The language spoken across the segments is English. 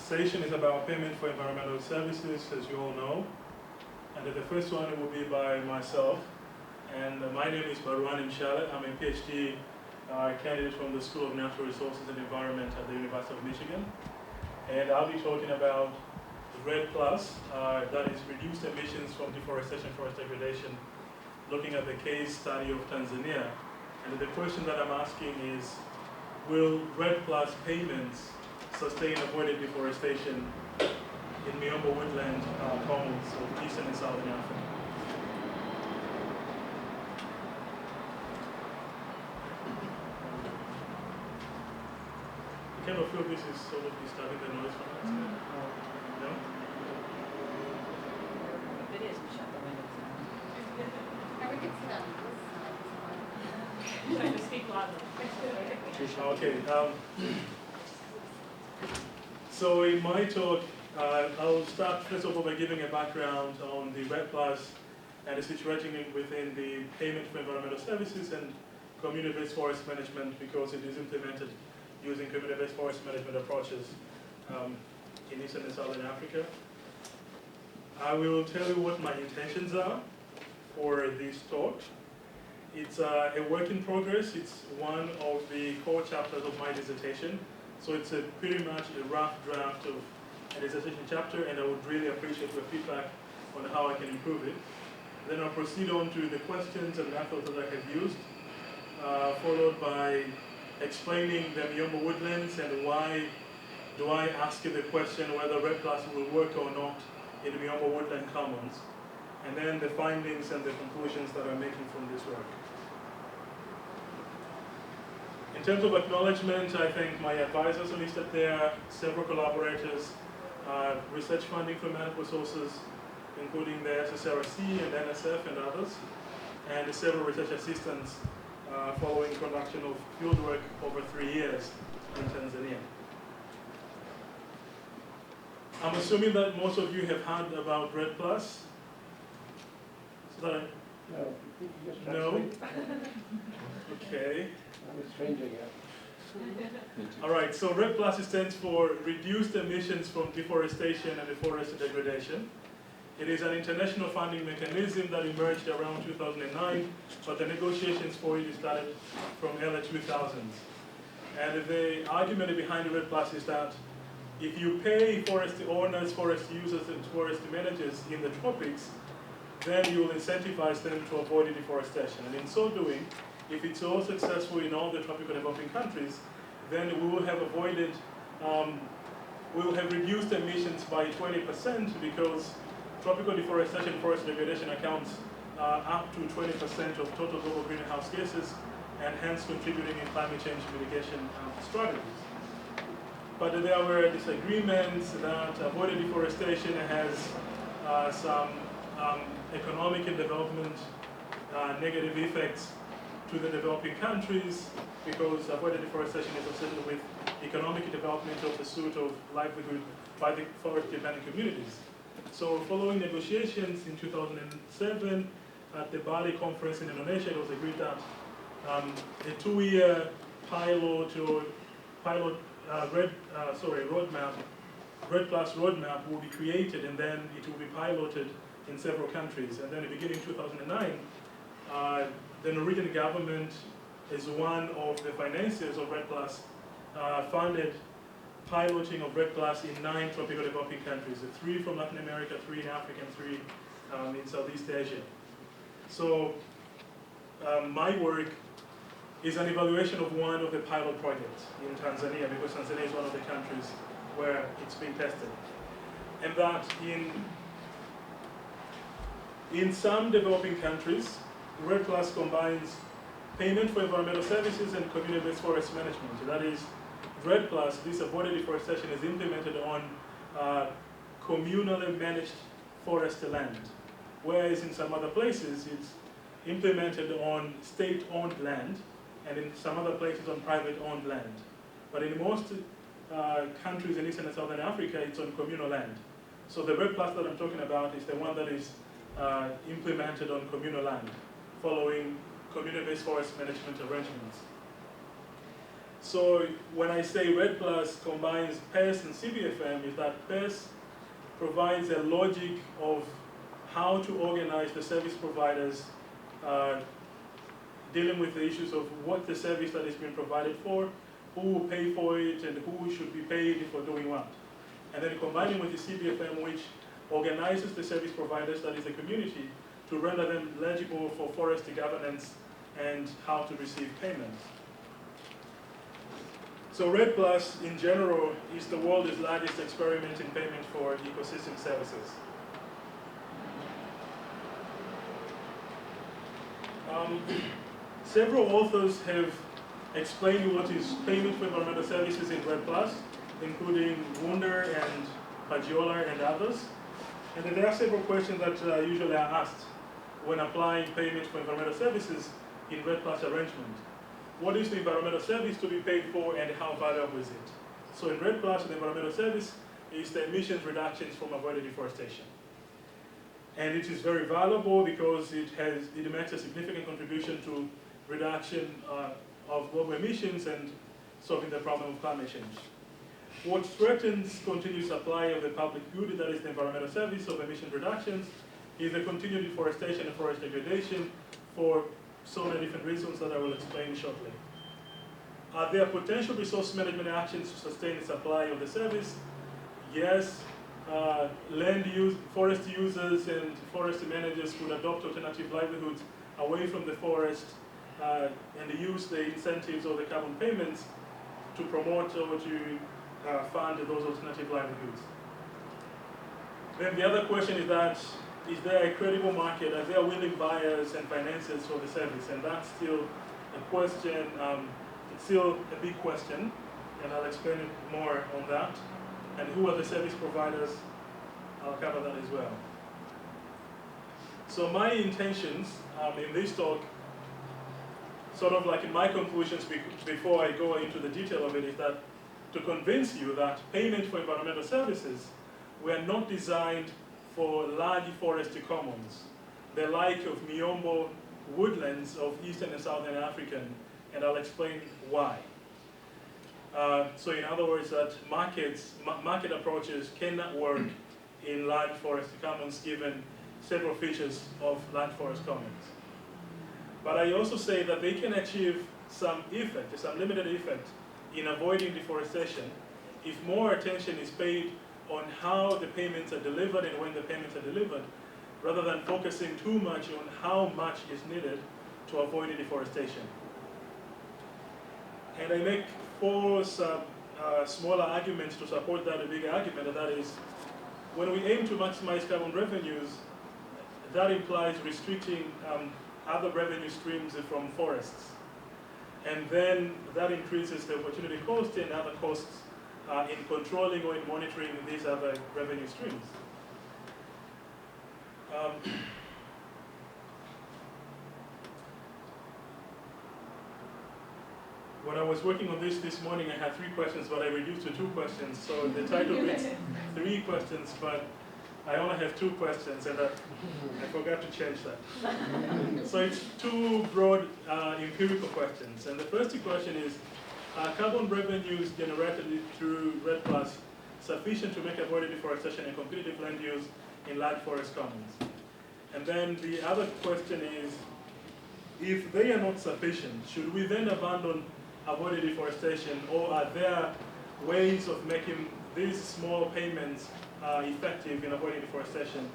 session is about payment for environmental services, as you all know. And the first one will be by myself. And my name is Baruani Mshale. I'm a PhD candidate from the School of Natural Resources and Environment at the University of Michigan. And I'll be talking about REDD+, that is reduced emissions from deforestation, forest degradation, looking at the case study of Tanzania. And the question that I'm asking is, will REDD+ payments sustain avoided deforestation in Miombo woodland commons of Eastern and Southern Africa? I kind of feel this is sort of disturbing the noise from outside. No? If it is, we shut the windows down. I think it's done. Trying to speak louder. Okay. So in my talk, I'll start first of all by giving a background on the REDD+ and the situation within the payment for environmental services and community-based forest management, because it is implemented using community-based forest management approaches in Eastern and Southern Africa. I will tell you what my intentions are for this talk. It's a work in progress. It's one of the core chapters of my dissertation. So it's pretty much a rough draft of a dissertation chapter, and I would really appreciate your feedback on how I can improve it. Then I'll proceed on to the questions and methods that I have used, followed by explaining the Miombo woodlands and why do I ask the question whether REDD+ will work or not in the Miombo woodland commons, and then the findings and the conclusions that I'm making from this work. In terms of acknowledgement, I thank my advisors listed there, several collaborators, research funding from multiple sources, including the USSEE and NSF and others, and several research assistants following conduction of fieldwork over 3 years in Tanzania. I'm assuming that most of you have heard about REDD+. No. No? Okay. I'm a stranger here. All right, so REDD+ stands for Reduced Emissions from Deforestation and Forest Degradation. It is an international funding mechanism that emerged around 2009, but the negotiations for it started from early 2000s. And the argument behind REDD+ is that if you pay forest owners, forest users, and forest managers in the tropics, then you will incentivize them to avoid deforestation. And in so doing, if it's so successful in all the tropical developing countries, then we will have avoided, we will have reduced emissions by 20%, because tropical deforestation and forest degradation accounts up to 20% of total global greenhouse gases, and hence contributing in climate change mitigation strategies. But there were disagreements that avoided deforestation has some economic and development negative effects to the developing countries, because avoided deforestation is associated with economic development of the pursuit of livelihood by the forest-dependent communities. So following negotiations in 2007 at the Bali conference in Indonesia, it was agreed that a 2-year REDD+ roadmap will be created, and then it will be piloted in several countries. And then beginning 2009, the Norwegian government, as one of the financiers of REDD+, funded piloting of REDD+ in 9 tropical developing countries, 3 from Latin America, 3 in Africa, and 3 in Southeast Asia. So my work is an evaluation of one of the pilot projects in Tanzania, because Tanzania is one of the countries where it's being tested. And that in some developing countries, REDD+ combines payment for environmental services and community-based forest management. That is, REDD+, this avoided deforestation, is implemented on communally managed forest land, whereas in some other places it's implemented on state-owned land, and in some other places on private-owned land. But in most countries in Eastern and Southern Africa, it's on communal land. So the REDD+ that I'm talking about is the one that is implemented on communal land, following community-based forest management arrangements. So when I say RED Plus combines PES and CBFM, is that PES provides a logic of how to organize the service providers dealing with the issues of what the service that is being provided for, who will pay for it, and who should be paid for doing what. And then combining with the CBFM, which organizes the service providers, that is the community, to render them legible for forestry governance and how to receive payments. So RED Plus, in general, is the world's largest experiment in payment for ecosystem services. Several authors have explained what is payment for environmental services in RED Plus, including Wunder and Pagiola and others. And then there are several questions that usually are asked when applying payment for environmental services in RED Plus arrangement. What is the environmental service to be paid for and how valuable is it? So in RED Plus, the environmental service is the emissions reductions from avoided deforestation. And it is very valuable because it makes a significant contribution to reduction of global emissions and solving the problem of climate change. What threatens continued supply of the public good, that is the environmental service of emission reductions, is the continued deforestation and forest degradation for so many different reasons that I will explain shortly. Are there potential resource management actions to sustain the supply of the service? Yes. Forest users and forest managers could adopt alternative livelihoods away from the forest and use the incentives or the carbon payments to promote or to fund those alternative livelihoods. Then the other question is that, is there a credible market? Are there willing buyers and financiers for the service? And that's still a question, it's still a big question, and I'll explain more on that. And who are the service providers? I'll cover that as well. So my intentions in this talk, sort of like in my conclusions before I go into the detail of it, is that to convince you that payment for environmental services were not designed for large forestry commons, the like of Miombo woodlands of Eastern and Southern Africa, and I'll explain why. So in other words, that market approaches cannot work in large forestry commons given several features of large forest commons. But I also say that they can achieve some effect, some limited effect in avoiding deforestation if more attention is paid on how the payments are delivered and when the payments are delivered, rather than focusing too much on how much is needed to avoid deforestation. And I make four smaller arguments to support that, a bigger argument, and that is, when we aim to maximize carbon revenues, that implies restricting other revenue streams from forests. And then that increases the opportunity cost and other costs in controlling or in monitoring these other revenue streams. When I was working on this morning, I had 3 questions, but I reduced to 2 questions. So the title reads 3 questions, but I only have 2 questions, and I forgot to change that. So it's 2 broad empirical questions. And the first question is, are carbon revenues generated through RED Plus sufficient to make avoided deforestation and competitive land use in large forest commons? And then the other question is, if they are not sufficient, should we then abandon avoided deforestation, or are there ways of making these small payments effective in avoiding deforestation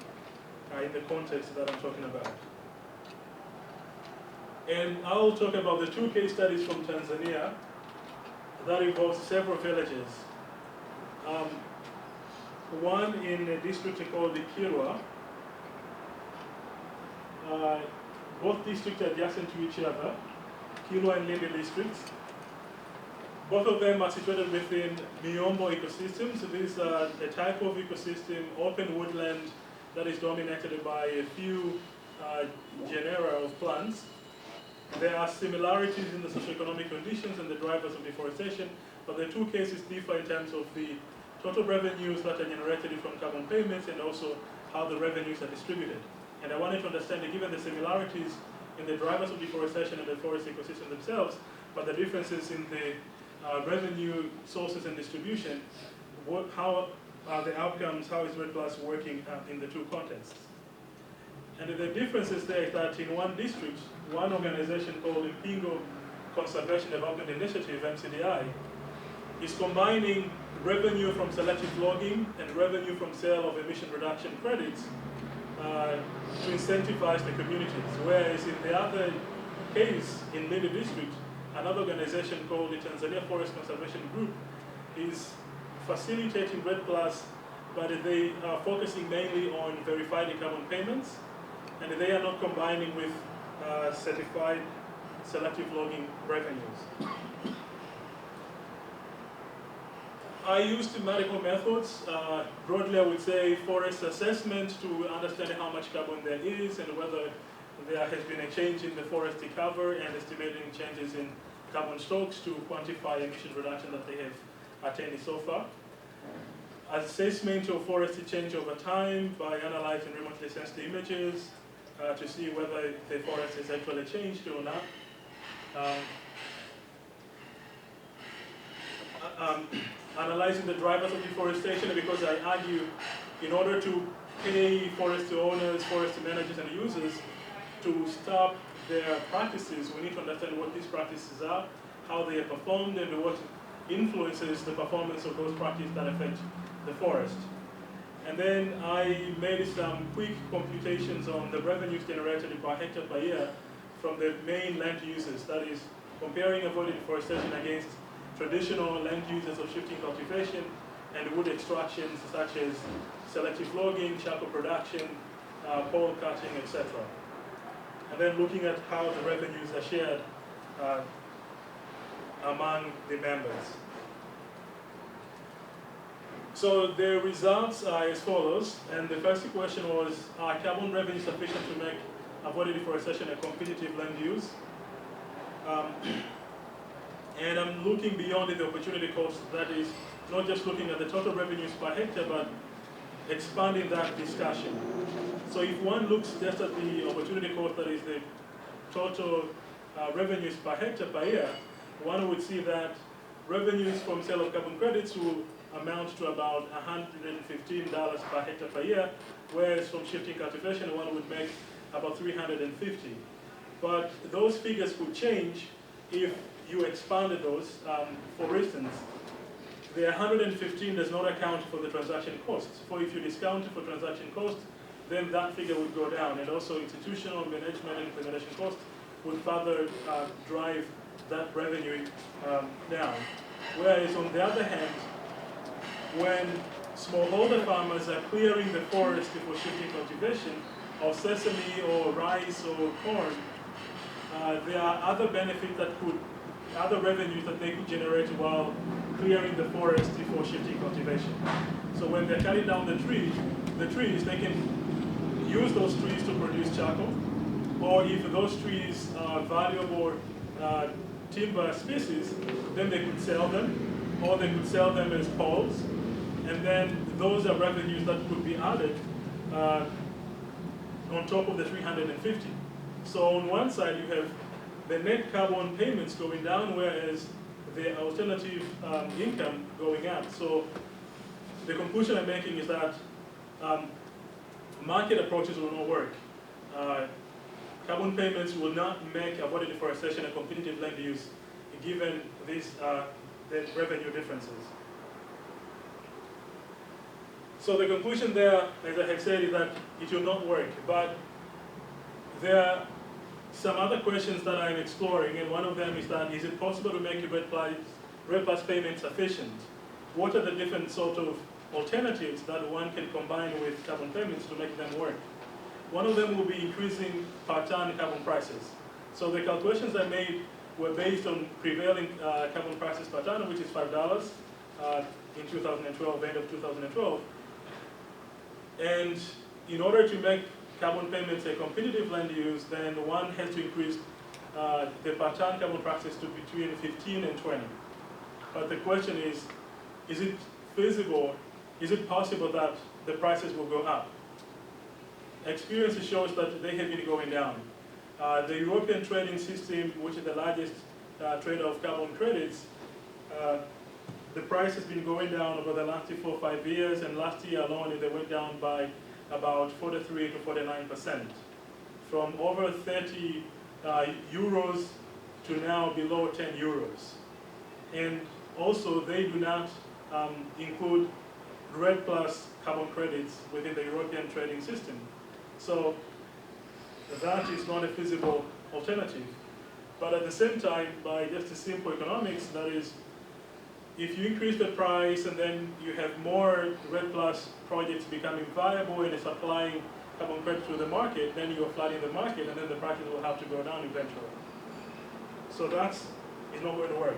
in the context that I'm talking about? And I'll talk about the 2 case studies from Tanzania that involves several villages. One in a district called Kilwa. Both districts are adjacent to each other, Kilwa and Lindi districts. Both of them are situated within Miombo ecosystems. So these are a type of ecosystem, open woodland, that is dominated by a few genera of plants. There are similarities in the socioeconomic conditions and the drivers of deforestation, but the 2 cases differ in terms of the total revenues that are generated from carbon payments and also how the revenues are distributed. And I wanted to understand that given the similarities in the drivers of deforestation and the forest ecosystem themselves, but the differences in the revenue sources and distribution, how are the outcomes, how is RED Plus working in the two contexts? And the differences there is that in one district, one organization called Impingo Conservation Development Initiative, MCDI, is combining revenue from selective logging and revenue from sale of emission reduction credits to incentivize the communities. Whereas in the other case, in Lindi District, another organization called the Tanzania Forest Conservation Group is facilitating RED Plus, but they are focusing mainly on verified carbon payments, and they are not combining with certified selective logging revenues. I use thematical methods. Broadly, I would say forest assessment to understand how much carbon there is and whether there has been a change in the forestry cover, and estimating changes in carbon stocks to quantify emission reduction that they have attained so far. Assessment of forestry change over time by analyzing remotely sensed images to see whether the forest has actually changed or not. Analyzing the drivers of deforestation, because I argue in order to pay forest owners, forest managers, and users to stop their practices, we need to understand what these practices are, how they are performed, and what influences the performance of those practices that affect the forest. And then I made some quick computations on the revenues generated per hectare per year from the main land users, that is, comparing avoided deforestation against traditional land uses of shifting cultivation and wood extractions such as selective logging, charcoal production, pole cutting, etc. And then looking at how the revenues are shared among the members. So the results are as follows, and the first question was, are carbon revenues sufficient to make avoided deforestation a competitive land use? And I'm looking beyond the opportunity cost, that is, not just looking at the total revenues per hectare, but expanding that discussion. So if one looks just at the opportunity cost, that is the total revenues per hectare per year, one would see that revenues from sale of carbon credits will amount to about $115 per hectare per year, whereas from shifting cultivation, one would make about $350. But those figures could change if you expanded those. For instance, the 115 does not account for the transaction costs. For if you discount it for transaction costs, then that figure would go down, and also institutional management and implementation costs would further drive that revenue down. Whereas on the other hand, when smallholder farmers are clearing the forest for shifting cultivation of sesame or rice or corn, there are other benefits that could, other revenues that they could generate while clearing the forest for shifting cultivation. So when they're cutting down the trees, they can use those trees to produce charcoal, or if those trees are valuable timber species, then they could sell them, or they could sell them as poles, and then those are revenues that could be added on top of the 350. So on one side you have the net carbon payments going down, whereas the alternative income going up. So the conclusion I'm making is that market approaches will not work. Carbon payments will not make avoided deforestation a competitive land use, given these the revenue differences. So the conclusion there, as I have said, is that it will not work. But there are some other questions that I'm exploring, and one of them is that, is it possible to make RED Plus payments sufficient? What are the different sort of alternatives that one can combine with carbon payments to make them work? One of them will be increasing per ton carbon prices. So the calculations I made were based on prevailing carbon prices per ton, which is $5 in 2012, end of 2012. And in order to make carbon payments a competitive land use, then one has to increase the per ton carbon prices to between 15 and 20. But the question is it feasible, is it possible that the prices will go up? Experience shows that they have been going down. The European trading system, which is the largest trader of carbon credits, the price has been going down over the last 4 or 5 years, and last year alone they went down by about 43 to 49%, from over 30 euros to now below 10 euros. And also they do not include RED plus carbon credits within the European trading system. So that is not a feasible alternative. But at the same time, by just a simple economics, that is, if you increase the price and then you have more RED plus projects becoming viable and supplying carbon credits to the market, then you are flooding the market, and then the prices will have to go down eventually. So that is not going to work.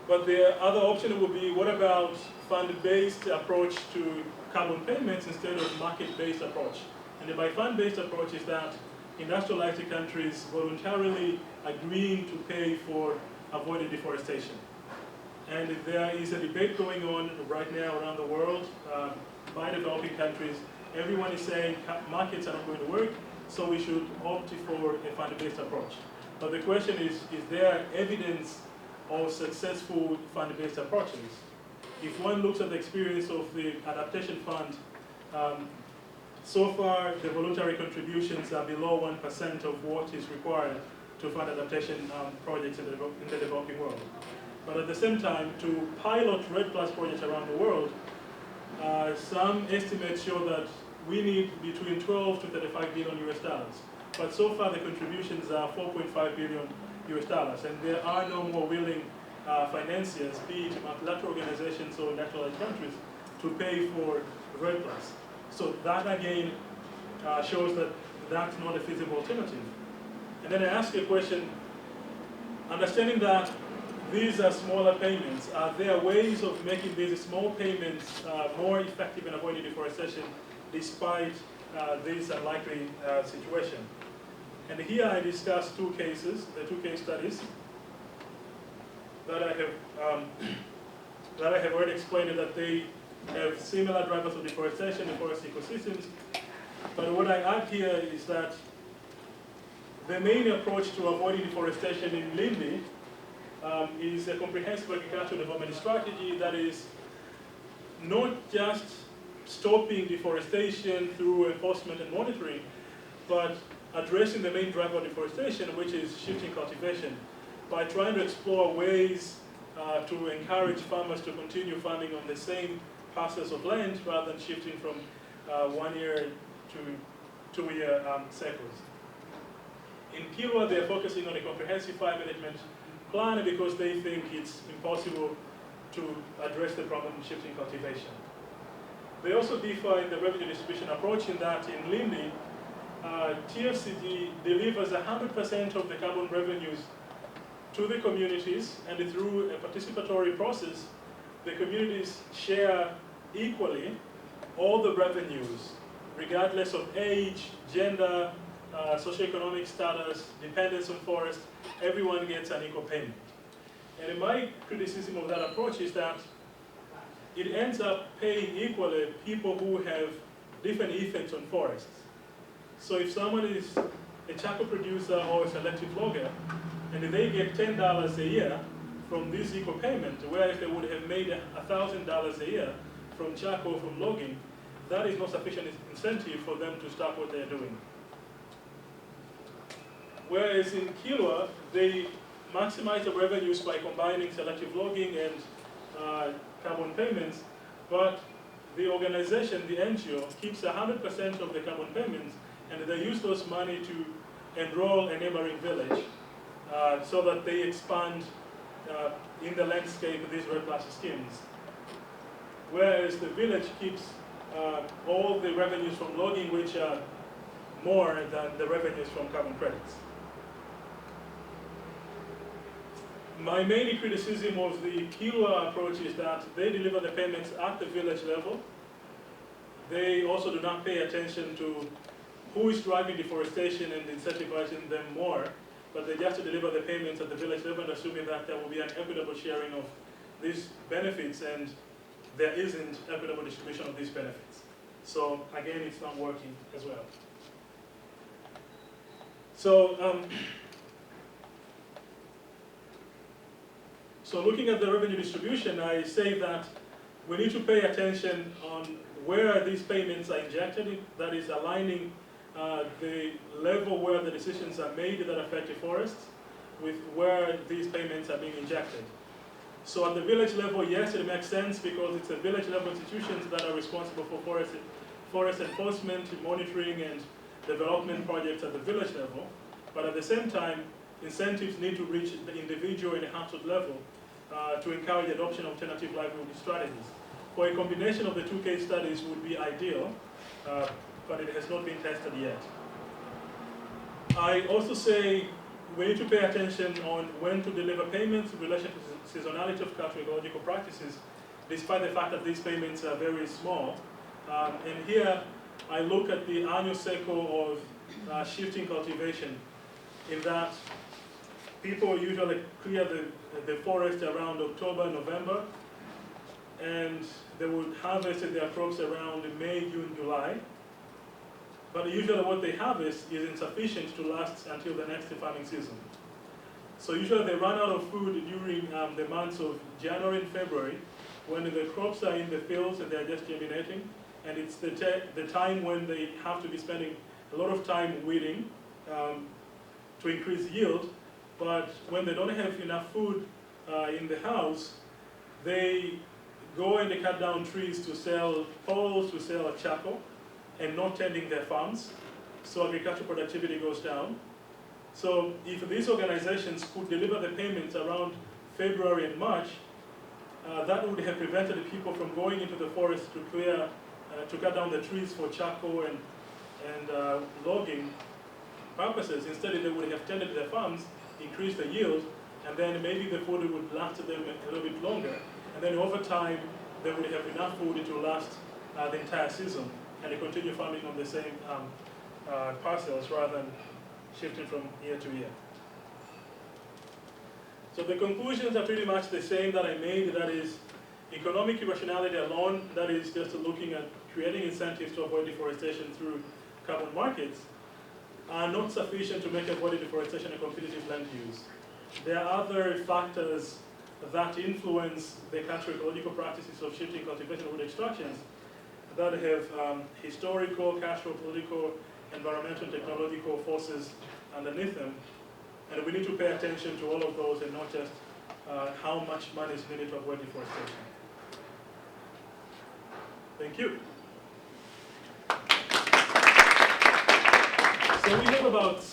But the other option would be, what about fund-based approach to carbon payments instead of market-based approach? And by fund-based approach is that industrialized countries voluntarily agreeing to pay for avoided deforestation. And there is a debate going on right now around the world by developing countries. Everyone is saying markets are not going to work, so we should opt for a fund-based approach. But the question is there evidence of successful fund-based approaches? If one looks at the experience of the adaptation fund, so far the voluntary contributions are below 1% of what is required to fund adaptation projects in the developing world. But at the same time, to pilot RED Plus projects around the world, some estimates show that we need between 12 to 35 billion US dollars. But so far the contributions are 4.5 billion US dollars, and there are no more willing financiers, be it multilateral organizations or industrialized countries, to pay for RED Plus. So that again shows that that's not a feasible alternative. And then I ask you a question, understanding that these are smaller payments, are there ways of making these small payments more effective in avoiding deforestation despite this unlikely situation? And here I discuss two cases, the two case studies that I have already explained, that they have similar drivers of deforestation in forest ecosystems. But what I add here is that the main approach to avoiding deforestation in Lindi is a comprehensive agricultural development strategy that is not just stopping deforestation through enforcement and monitoring, but addressing the main driver of deforestation, which is shifting cultivation, by trying to explore ways to encourage farmers to continue farming on the same parcels of land rather than shifting from 1 year to 2 year cycles. In Kilwa, they're focusing on a comprehensive fire management plan because they think it's impossible to address the problem of shifting cultivation. They also differ in the revenue distribution approach in that in Lindi, TFCD delivers 100% of the carbon revenues to the communities, and through a participatory process, the communities share equally all the revenues, regardless of age, gender, socioeconomic status, dependence on forest. Everyone gets an equal payment. And my criticism of that approach is that it ends up paying equally people who have different effects on forests. So if someone is a charcoal producer or a selective logger, and they get $10 a year from this equal payment, whereas they would have made $1,000 a year from charcoal, from logging, that is not sufficient incentive for them to stop what they're doing. Whereas in Kilwa, they maximize the revenues by combining selective logging and carbon payments, but the organization, the NGO, keeps 100% of the carbon payments, and they use those money to enroll a neighboring village so that they expand in the landscape of these RED Plus schemes. Whereas the village keeps all the revenues from logging, which are more than the revenues from carbon credits. My main criticism of the Kilwa approach is that they deliver the payments at the village level. They also do not pay attention to who is driving deforestation and incentivizing them more, but they just deliver the payments at the village level, assuming that there will be an equitable sharing of these benefits, and there isn't equitable distribution of these benefits. So again, it's not working as well. So So looking at the revenue distribution, I say that we need to pay attention on where these payments are injected, that is aligning the level where the decisions are made that affect the forests with where these payments are being injected. So at the village level, yes, it makes sense because it's the village level institutions that are responsible for forest enforcement, monitoring, and development projects at the village level. But at the same time, incentives need to reach the individual and household level to encourage adoption of alternative livelihood strategies. For a combination of the two case studies would be ideal, but it has not been tested yet. I also say we need to pay attention on when to deliver payments in relation to seasonality of cultural ecological practices, despite the fact that these payments are very small. And here, I look at the annual cycle of shifting cultivation, in that people usually clear the forest around October, November, and they would harvest their crops around May, June, July. But usually what they harvest is insufficient to last until the next farming season. So usually they run out of food during the months of January and February, when the crops are in the fields and they're just germinating, and it's the time when they have to be spending a lot of time weeding to increase yield. But when they don't have enough food in the house, they go and they cut down trees to sell poles, to sell charcoal, and not tending their farms. So agricultural productivity goes down. So if these organizations could deliver the payments around February and March, that would have prevented people from going into the forest to clear, to cut down the trees for charcoal and logging purposes. Instead, they would have tended their farms, increased the yield, and then maybe the food would last them a little bit longer. And then over time, they would have enough food to last the entire season, and they continue farming on the same parcels rather than shifting from year to year. So the conclusions are pretty much the same that I made, that is economic irrationality alone, that is just looking at creating incentives to avoid deforestation through carbon markets, are not sufficient to make avoiding deforestation a competitive land use. There are other factors that influence the cultural ecological practices of shifting cultivation wood extractions that have historical, cultural, political, environmental, and technological forces underneath them. And we need to pay attention to all of those and not just how much money is needed to avoid deforestation. Thank you. So we have about...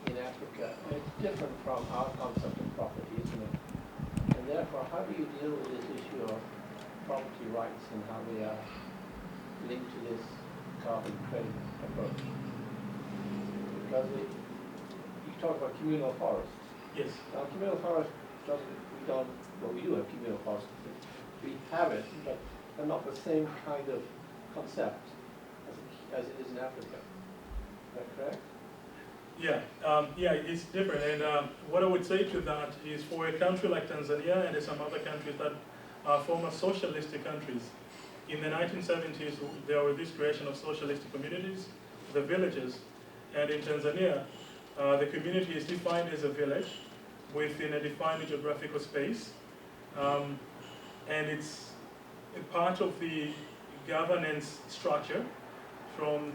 In Africa, it's different from our concept of property, isn't it? And therefore, how do you deal with this issue of property rights and how they are linked to this carbon credit approach? Because you talk about communal forests. Yes. Now, communal forest doesn't, we do have communal forests. We have it, but they're not the same kind of concept as it is in Africa. Is that correct? Yeah, it's different. And what I would say to that is, for a country like Tanzania and some other countries that are former socialistic countries, in the 1970s, there was this creation of socialistic communities, the villages. And in Tanzania, the community is defined as a village within a defined geographical space. And it's a part of the governance structure from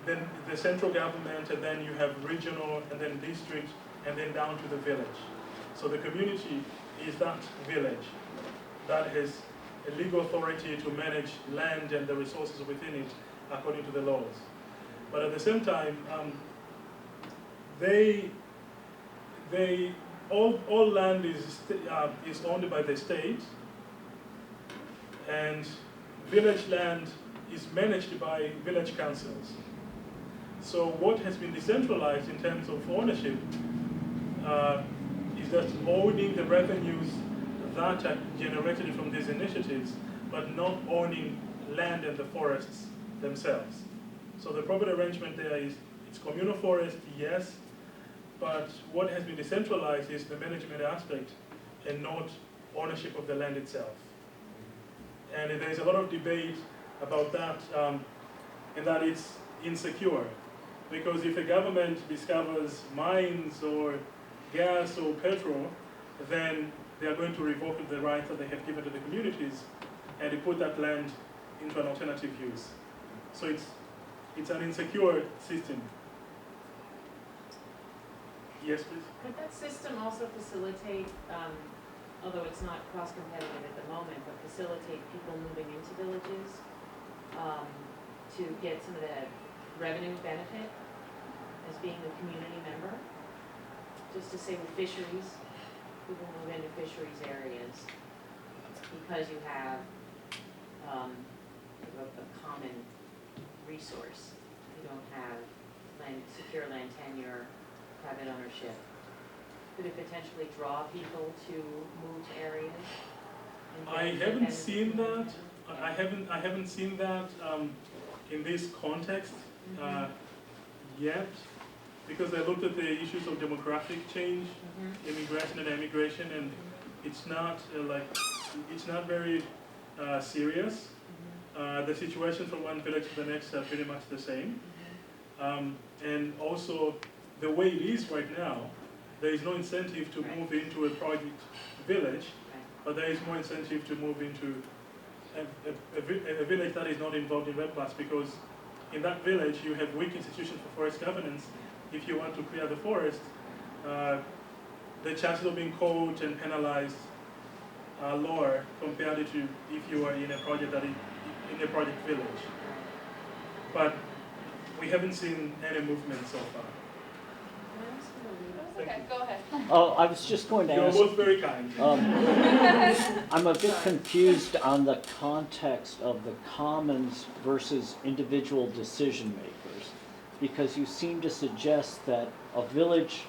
then the central government, and then you have regional, and then district, and then down to the village. So the community is that village that has a legal authority to manage land and the resources within it according to the laws. But at the same time, all land is owned by the state, and village land is managed by village councils. So what has been decentralized in terms of ownership is just owning the revenues that are generated from these initiatives, but not owning land and the forests themselves. So the proper arrangement there is, it's communal forest, yes, but what has been decentralized is the management aspect and not ownership of the land itself. And there's a lot of debate about that, and that it's insecure. Because if a government discovers mines or gas or petrol, then they are going to revoke the rights that they have given to the communities, and they put that land into an alternative use. So it's an insecure system. Yes, please. Could that system also facilitate, although it's not cost competitive at the moment, but facilitate people moving into villages to get some of that revenue benefit as being a community member? Just to say with fisheries, people move into fisheries areas because you have a common resource. You don't have secure land tenure, private ownership. Could it potentially draw people to move to areas? I haven't seen that. I haven't seen that in this context yet, because I looked at the issues of demographic change, immigration and emigration, and it's not it's not very serious. The situation from one village to the next are pretty much the same, and also the way it is right now, there is no incentive to move into a project village, but there is more incentive to move into a village that is not involved in REDD+, because in that village you have weak institutions for forest governance. If you want to clear the forest, the chances of being caught and penalized are lower compared to if you are in a project in a project village. But we haven't seen any movement so far. Okay, go ahead. Oh, I was just going to You're ask, both very kind. I'm a bit confused on the context of the commons versus individual decision makers, because you seem to suggest that a village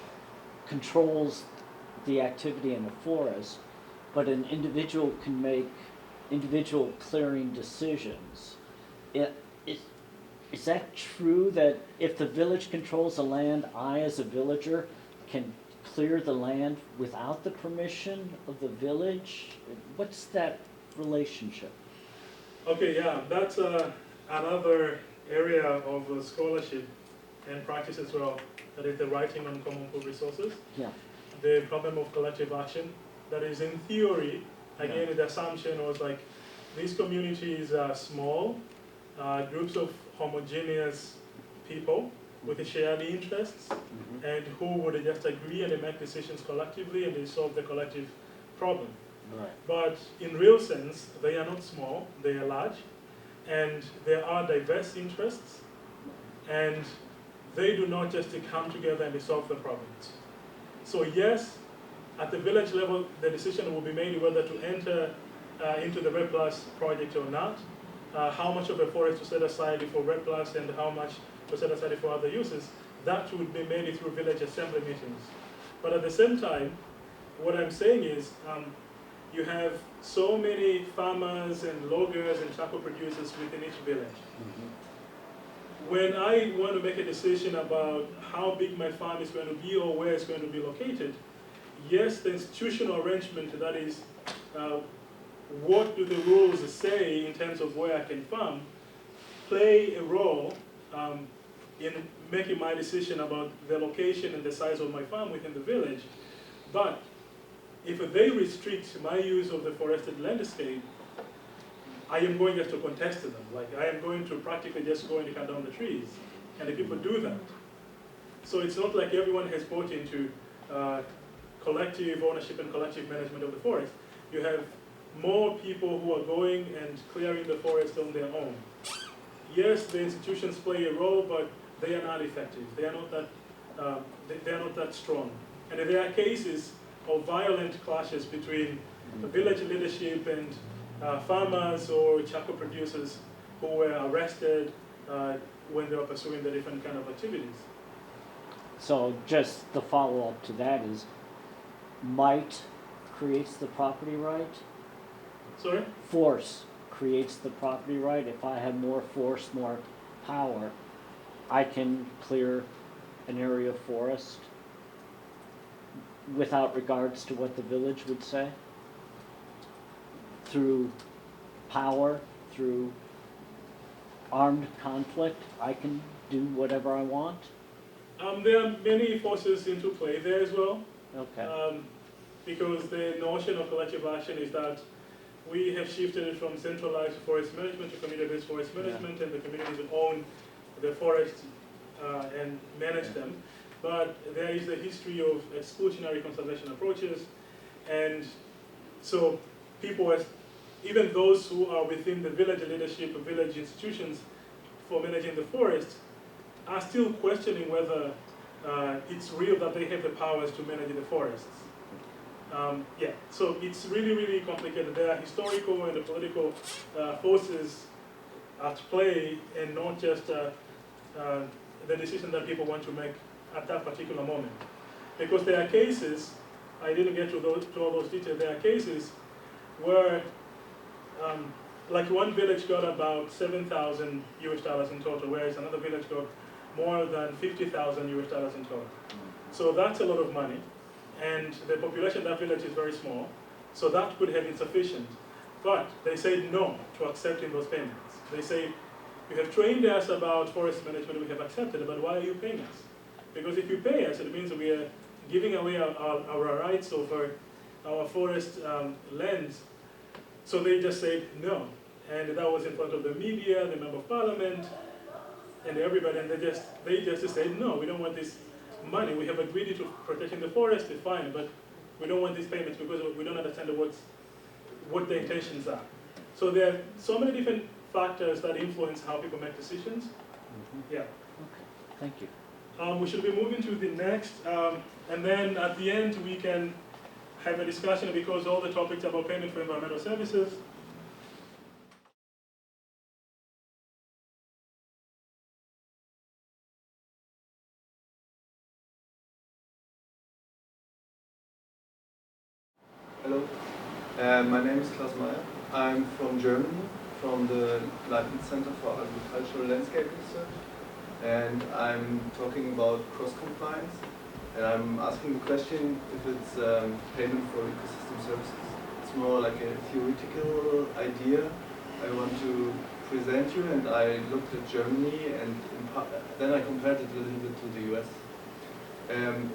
controls the activity in a forest, but an individual can make individual clearing decisions. Is that true, that if the village controls the land, I as a villager can clear the land without the permission of the village? What's that relationship? Okay, yeah, that's another area of scholarship and practice as well. That is the writing on common pool resources. Yeah. The problem of collective action. That is, in theory, again, the assumption was like these communities are small, groups of homogeneous people with shared interests, and who would just agree and they make decisions collectively and they solve the collective problem. Right. But in real sense, they are not small, they are large, and there are diverse interests, and they do not just come together and they solve the problems. So yes, at the village level, the decision will be made whether to enter into the REDD+ project or not, how much of a forest to set aside for REDD+ and how much to set aside for other uses. That would be made through village assembly meetings. But at the same time, what I'm saying is, you have so many farmers and loggers and charcoal producers within each village. When I want to make a decision about how big my farm is going to be or where it's going to be located, yes, the institutional arrangement, that is, what do the rules say in terms of where I can farm, play a role in making my decision about the location and the size of my farm within the village. But if they restrict my use of the forested landscape, I am going just to contest them. Like, I am going to practically just go and cut down the trees. And the people do that. So it's not like everyone has bought into collective ownership and collective management of the forest. You have more people who are going and clearing the forest on their own. Yes, the institutions play a role, but they are not effective. They are not that, they are not that strong. And there are cases of violent clashes between the village leadership and farmers or charcoal producers who were arrested when they were pursuing the different kind of activities. So just the follow-up to that is, might creates the property right? Sorry? Force creates the property right. If I have more force, more power, I can clear an area of forest without regards to what the village would say? Through power, through armed conflict, I can do whatever I want? There are many forces into play there as well. Okay. Because the notion of collective action is that we have shifted it from centralized forest management to community-based forest management, and the communities will own the forests and manage them. But there is a history of exclusionary conservation approaches, and so people, even those who are within the village leadership or village institutions for managing the forest, are still questioning whether it's real that they have the powers to manage the forests. Yeah, so it's really, really complicated. There are historical and political forces at play, and not just the decision that people want to make at that particular moment. Because there are cases, I didn't get to all those details, there are cases where, like one village got about $7,000 US in total, whereas another village got more than $50,000 US in total. So that's a lot of money. And the population of that village is very small, so that could have been sufficient. But they said no to accepting those payments. They say, you have trained us about forest management, we have accepted it, but why are you paying us? Because if you pay us, it means we are giving away our rights over our forest lands. So they just said no. And that was in front of the media, the member of parliament, and everybody, and they just said no, we don't want this money. We have agreed to protecting the forest, it's fine, but we don't want these payments because we don't understand what the intentions are. So there are so many different factors that influence how people make decisions. Yeah. Okay, thank you. We should be moving to the next, and then at the end we can have a discussion because all the topics about payment for environmental services. Hello, my name is Claas Meyer. I'm from Germany, from the Leibniz Center for Agricultural Landscape Research, and I'm talking about cross-compliance. And I'm asking the question if it's payment for ecosystem services. It's more like a theoretical idea I want to present you, and I looked at Germany, and then I compared it a little bit to the US.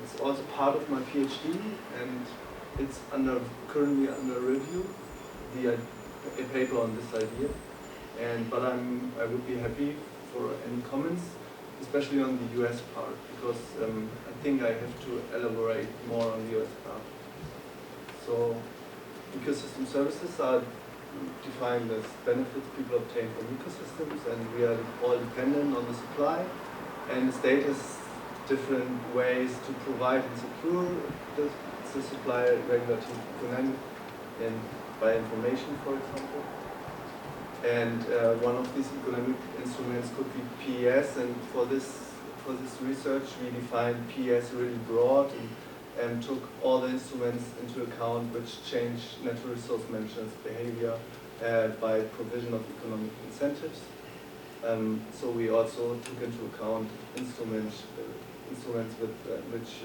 It's also part of my PhD, and it's currently under review, a paper on this idea. But I would be happy for any comments, especially on the US part, because I think I have to elaborate more on the US part. So, ecosystem services are defined as benefits people obtain from ecosystems, and we are all dependent on the supply, and the state has different ways to provide and secure the supply, regulatory, economic, and by information, for example. And one of these economic instruments could be PES, and for this research we defined PES really broad and took all the instruments into account which change natural resource management's behavior by provision of economic incentives. So we also took into account instruments which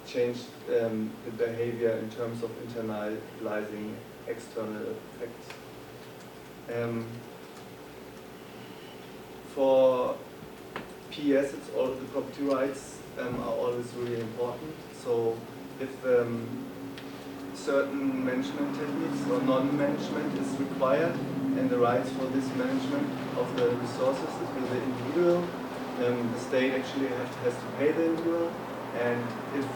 change the behavior in terms of internalizing external effects. For PES, it's all the property rights are always really important. So if certain management techniques or non-management is required, and the rights for this management of the resources is with the individual, the state actually has to pay the individual. And if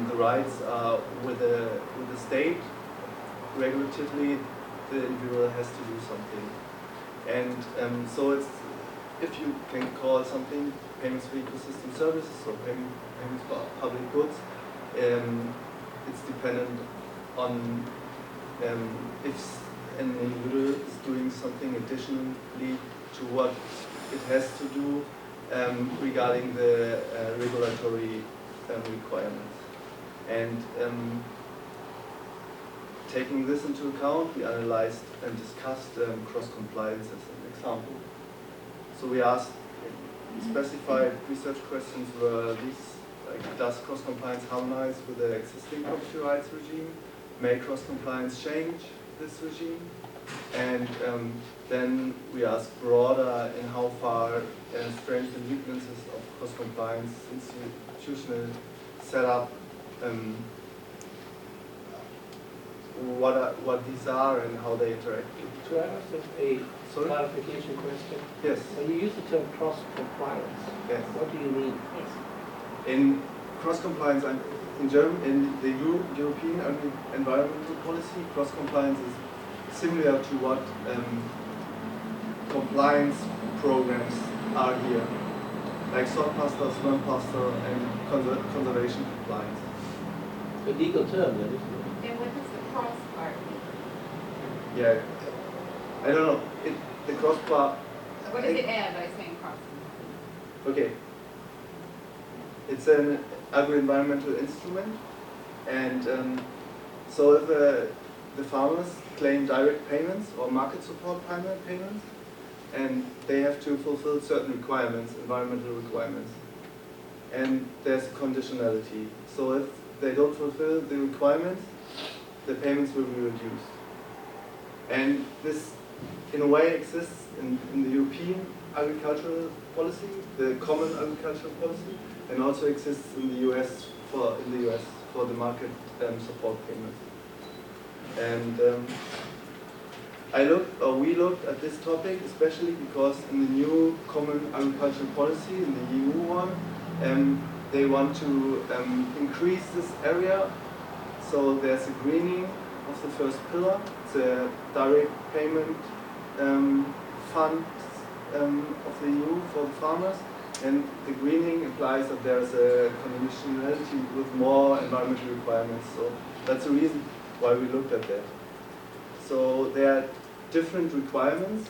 the rights are with the state, regulatively, the individual has to do something. And so it's, if you can call something payments for ecosystem services or payments for public goods, it's dependent on if an individual is doing something additionally to what it has to do regarding the regulatory requirements. And taking this into account, we analyzed and discussed cross-compliance as an example. So we asked specified research questions were these, like, does cross-compliance harmonize with the existing property rights regime? May cross-compliance change this regime? And then we asked broader in how far strengths and weaknesses of cross-compliance institutional setup um, what these are and how they interact. To ask a Sorry? clarification question, Yes. when you use the term cross-compliance, Yes. what do you mean? Yes. In cross-compliance, in the European environmental policy, cross-compliance is similar to what compliance programs are here, like salt pasta, swamp pasta, and conservation compliance. A legal term, that is. And what does the cross part mean? Yeah, I don't know. The cross part. What does it add by saying cross? Okay. It's an agro-environmental instrument, and so if the farmers claim direct payments or market support payments, and they have to fulfill certain requirements, environmental requirements, and there's conditionality. So if they don't fulfill the requirements, the payments will be reduced. And this, in a way, exists in the European agricultural policy, the common agricultural policy, and also exists in the US for the market support payments. And we looked at this topic especially because in the new common agricultural policy, in the EU one, they want to increase this area. So there's a greening of the first pillar. It's a direct payment fund of the EU for the farmers. And the greening implies that there's a conditionality with more environmental requirements. So that's the reason why we looked at that. So there are different requirements.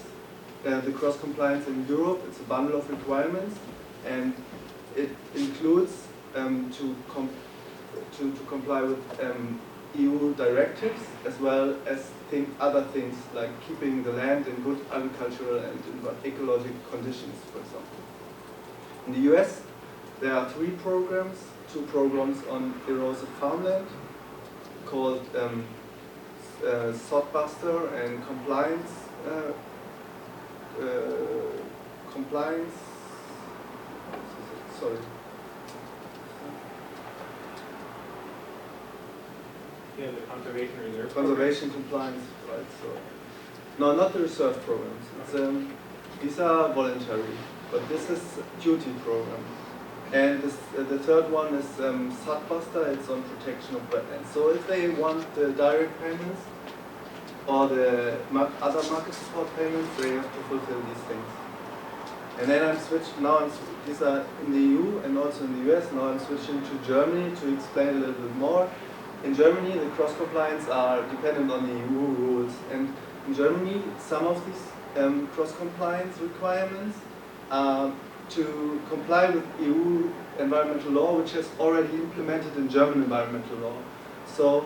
The cross-compliance in Europe, it's a bundle of requirements, and it includes to comply with EU directives, as well as other things like keeping the land in good agricultural and ecological conditions, for example. In the US, there are 3 programs, 2 programs on erosive farmland called Sodbuster and Compliance. Sorry. Yeah, the conservation reserve. Conservation compliance, right? So, no, not the reserve programs. It's, these are voluntary, but this is duty program. And the third one is Sodbuster. It's on protection of wetlands. So if they want the direct payments or the other market support payments, they have to fulfill these things. And then these are in the EU and also in the US. Now I'm switching to Germany to explain a little bit more. In Germany, the cross-compliance are dependent on the EU rules. And in Germany, some of these cross-compliance requirements are to comply with EU environmental law, which is already implemented in German environmental law. So,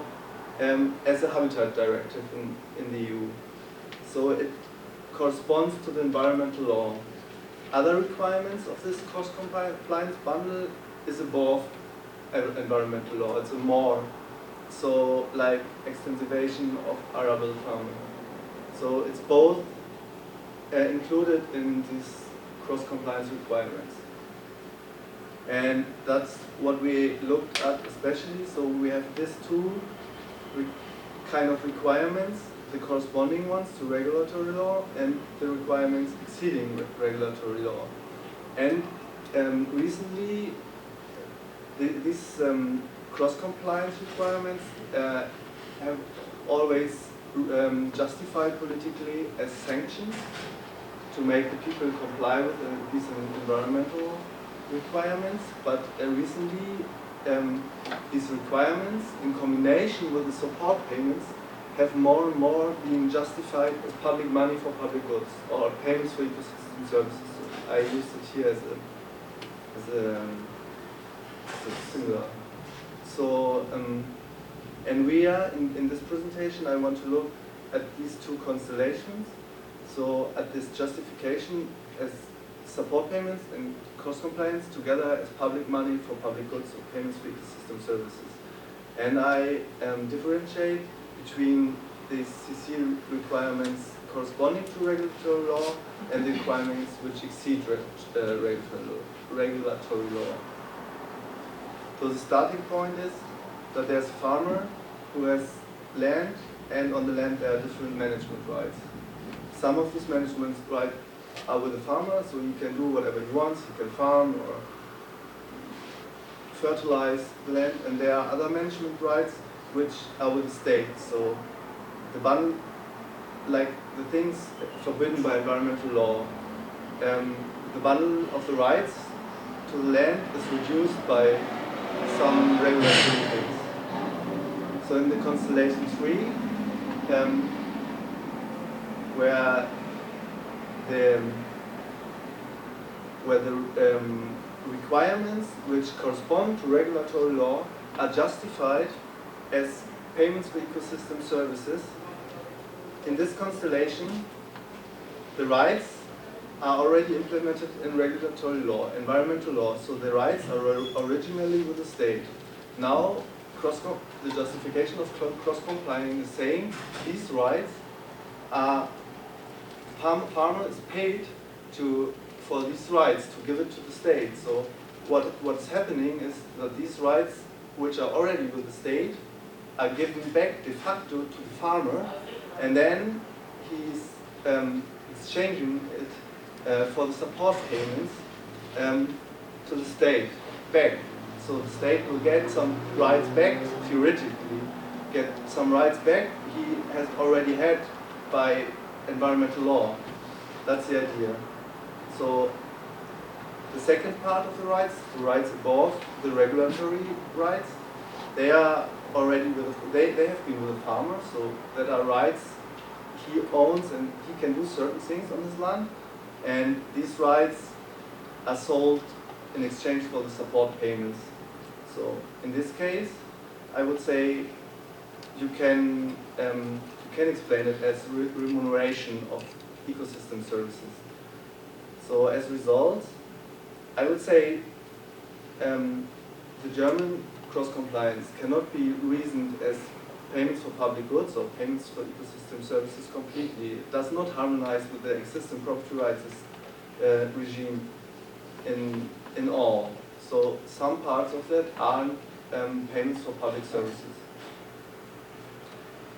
as a habitat directive in the EU. So it corresponds to the environmental law. Other requirements of this cross-compliance bundle is above environmental law. It's a more, so like extensivation of arable farming. So it's both included in these cross-compliance requirements. And that's what we looked at especially. So we have these 2 kind of requirements, the corresponding ones to regulatory law and the requirements exceeding regulatory law. And recently, these cross-compliance requirements have always justified politically as sanctions to make the people comply with these environmental requirements. But recently, these requirements, in combination with the support payments, have more and more been justified as public money for public goods or payments for ecosystem services. So I used it here as a singular. So, and we are in this presentation. I want to look at these 2 constellations. So, at this justification as support payments and cost compliance together as public money for public goods or payments for ecosystem services. And I differentiate between the CC requirements corresponding to regulatory law and the requirements which exceed regulatory law. So the starting point is that there's a farmer who has land, and on the land there are different management rights. Some of these management rights are with the farmer, so he can do whatever he wants, he can farm or fertilize the land, and there are other management rights which are with the state. So the bundle, like the things forbidden by environmental law, the bundle of the rights to the land is reduced by some regulatory things. So in the constellation 3, where the requirements which correspond to regulatory law are justified as payments for ecosystem services, in this constellation, the rights are already implemented in regulatory law, environmental law, so the rights are originally with the state. Now, the justification of cross-complying is saying these rights are, farmer is paid for these rights to give it to the state. So what's happening is that these rights, which are already with the state, are given back de facto to the farmer, and then he's exchanging it for the support payments to the state back. So the state will get some rights back, theoretically, get some rights back he has already had by environmental law. That's the idea. So the second part of the rights above the regulatory rights, they are already they have been with the farmer, so that are rights he owns and he can do certain things on his land, and these rights are sold in exchange for the support payments. So in this case, I would say you can explain it as remuneration of ecosystem services. So as a result, I would say the German cross-compliance cannot be reasoned as payments for public goods or payments for ecosystem services completely. It does not harmonize with the existing property rights regime in all. So some parts of that are payments for public services.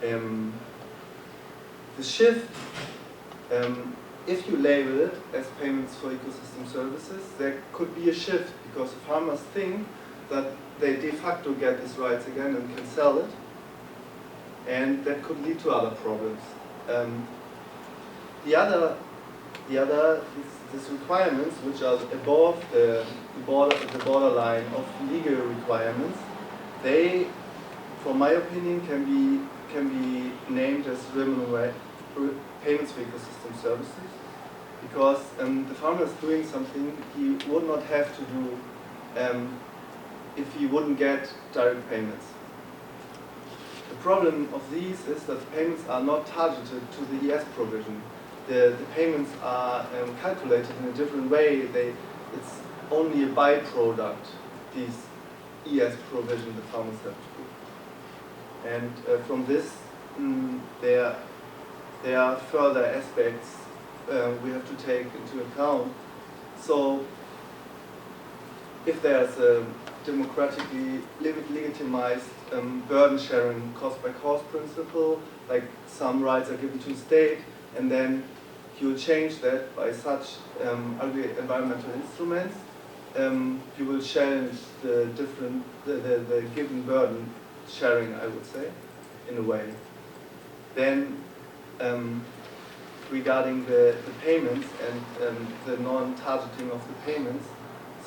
The shift, if you label it as payments for ecosystem services, there could be a shift because farmers think that they de facto get these rights again and can sell it, and that could lead to other problems. These requirements, which are above the borderline of legal requirements, they, from my opinion, can be named as payments for ecosystem services, because the farmer is doing something he would not have to do if he wouldn't get direct payments. The problem of these is that the payments are not targeted to the ES provision. The payments are calculated in a different way. It's only a byproduct, these ES provision the farmers have to do. And from this, there are further aspects we have to take into account. So if there's a democratically legitimized burden sharing cost by cost principle, like some rights are given to the state, and then you change that by such environmental instruments, you will challenge the given burden sharing, I would say, in a way. Then regarding the payments and the non-targeting of the payments,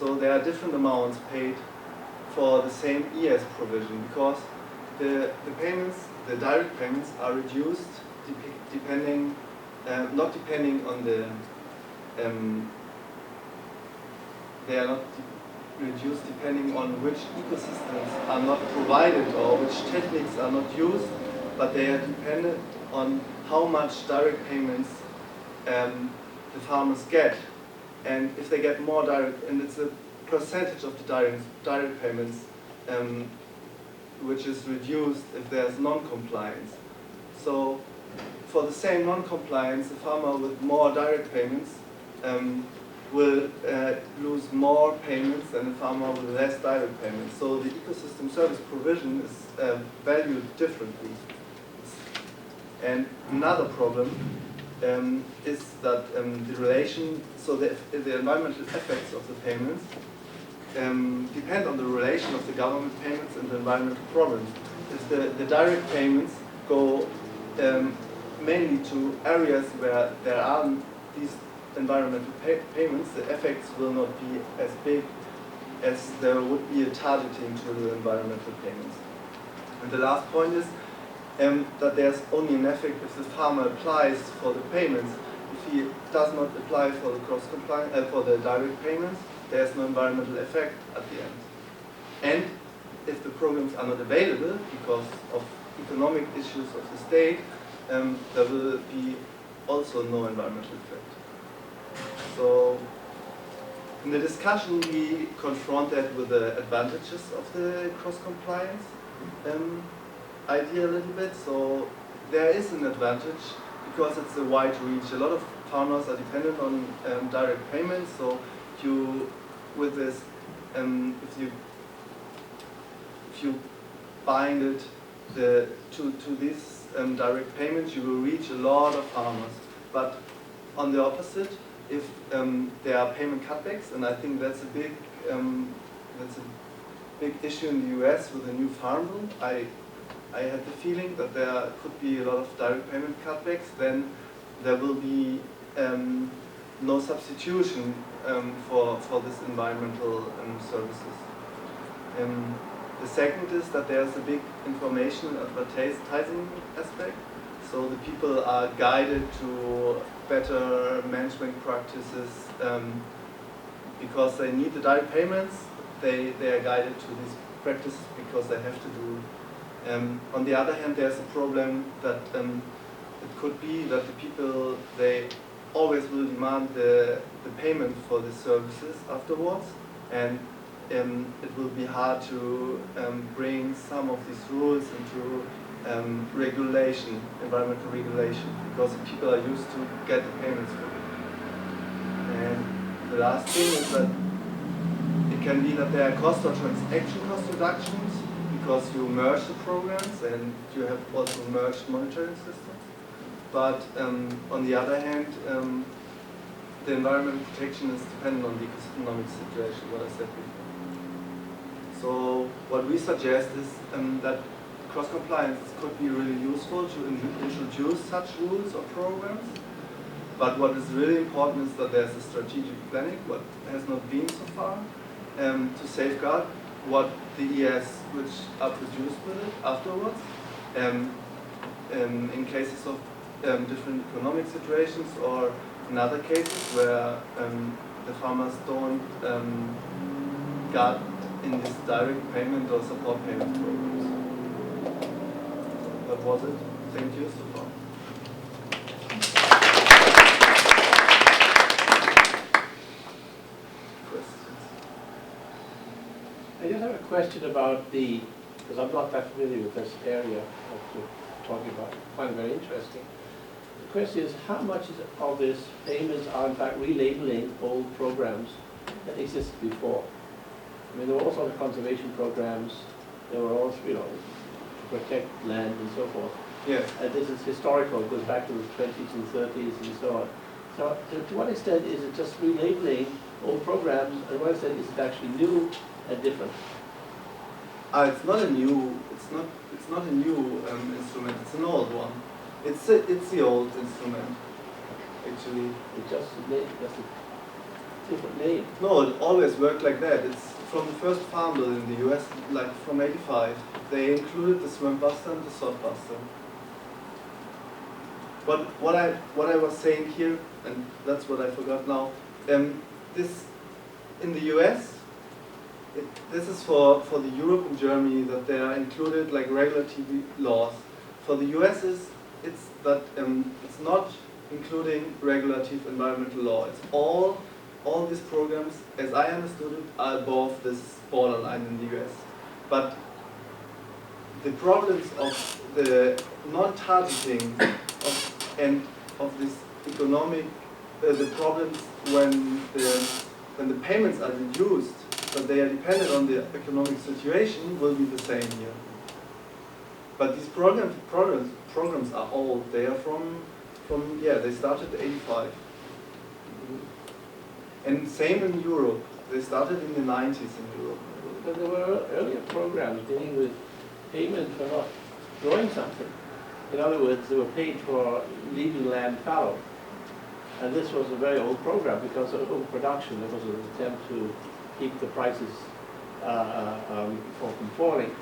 so there are different amounts paid for the same ES provision, because the payments, the direct payments, are reduced depending, not depending on the, they are not reduced depending on which ecosystems are not provided or which techniques are not used, but they are dependent on how much direct payments the farmers get. And if they get more direct, and it's a percentage of the direct payments which is reduced if there's non-compliance. So for the same non-compliance, the farmer with more direct payments will lose more payments than a farmer with less direct payments. So the ecosystem service provision is valued differently. And another problem is that the relation, so the environmental effects of the payments depend on the relation of the government payments and the environmental problems. If the direct payments go mainly to areas where there are these environmental payments, the effects will not be as big as there would be a targeting to the environmental payments. And the last point is that there's only an effect if the farmer applies for the payments. If he does not apply for the for the direct payments, there's no environmental effect at the end. And if the programs are not available because of economic issues of the state, there will be also no environmental effect. So in the discussion we confront that with the advantages of the cross-compliance idea a little bit. So there is an advantage because it's a wide reach. A lot of farmers are dependent on direct payments. So you, with this, if you bind it to these direct payments, you will reach a lot of farmers. But on the opposite, if there are payment cutbacks, and I think that's a big issue in the US with the new farm bill. I had the feeling that there could be a lot of direct payment cutbacks. Then there will be no substitution for this environmental services. The second is that there's a big information advertising aspect. So the people are guided to better management practices because they need the direct payments. They are guided to these practices because they have to do. On the other hand, there's a problem that it could be that the people, they always will demand the payment for the services afterwards, and it will be hard to bring some of these rules into regulation, environmental regulation, because the people are used to get the payments for it. And the last thing is that it can be that there are cost or transaction cost reductions because you merge the programs and you have also merged monitoring systems. But on the other hand, the environmental protection is dependent on the economic situation, what I said before. So what we suggest is that cross-compliance could be really useful to introduce such rules or programs. But what is really important is that there's a strategic planning, what has not been so far, to safeguard what the ES which are produced with it afterwards. In cases of different economic situations or in other cases where the farmers don't get in this direct payment or support payment programs. That was it. Thank you so far. Questions? I just have a question about because I'm not that familiar with this area that you're talking about. I find it very interesting. The question is, how much of this payments are in fact relabeling old programs that existed before? I mean, there were all sorts of conservation programs. There were also, to protect land and so forth. Yes. This is historical. It goes back to the 20s and 30s and so on. So, to what extent is it just relabeling old programs, and to what extent is it actually new and different? It's not a new. It's not a new instrument. It's an old one. It's the old instrument, actually. It's just a different name. No, it always worked like that. It's from the first farm bill in the US, like from '85. They included the swim buster and the salt buster. But what I was saying here, and that's what I forgot now. This in the US, this is for the Europe and Germany that they are included like regulatory laws. For the US, it's that it's not including regulative environmental law. It's all these programs, as I understood it, are above this borderline in the US. But the problems of the non-targeting of this economic the problems when the payments are deduced, but they are dependent on the economic situation, will be the same here. But these programs are old. They are they started 85. And same in Europe. They started in the 90s in Europe. But there were earlier programs dealing with payment for not growing something. In other words, they were paid for leaving land fallow. And this was a very old program because of overproduction. It was an attempt to keep the prices from falling.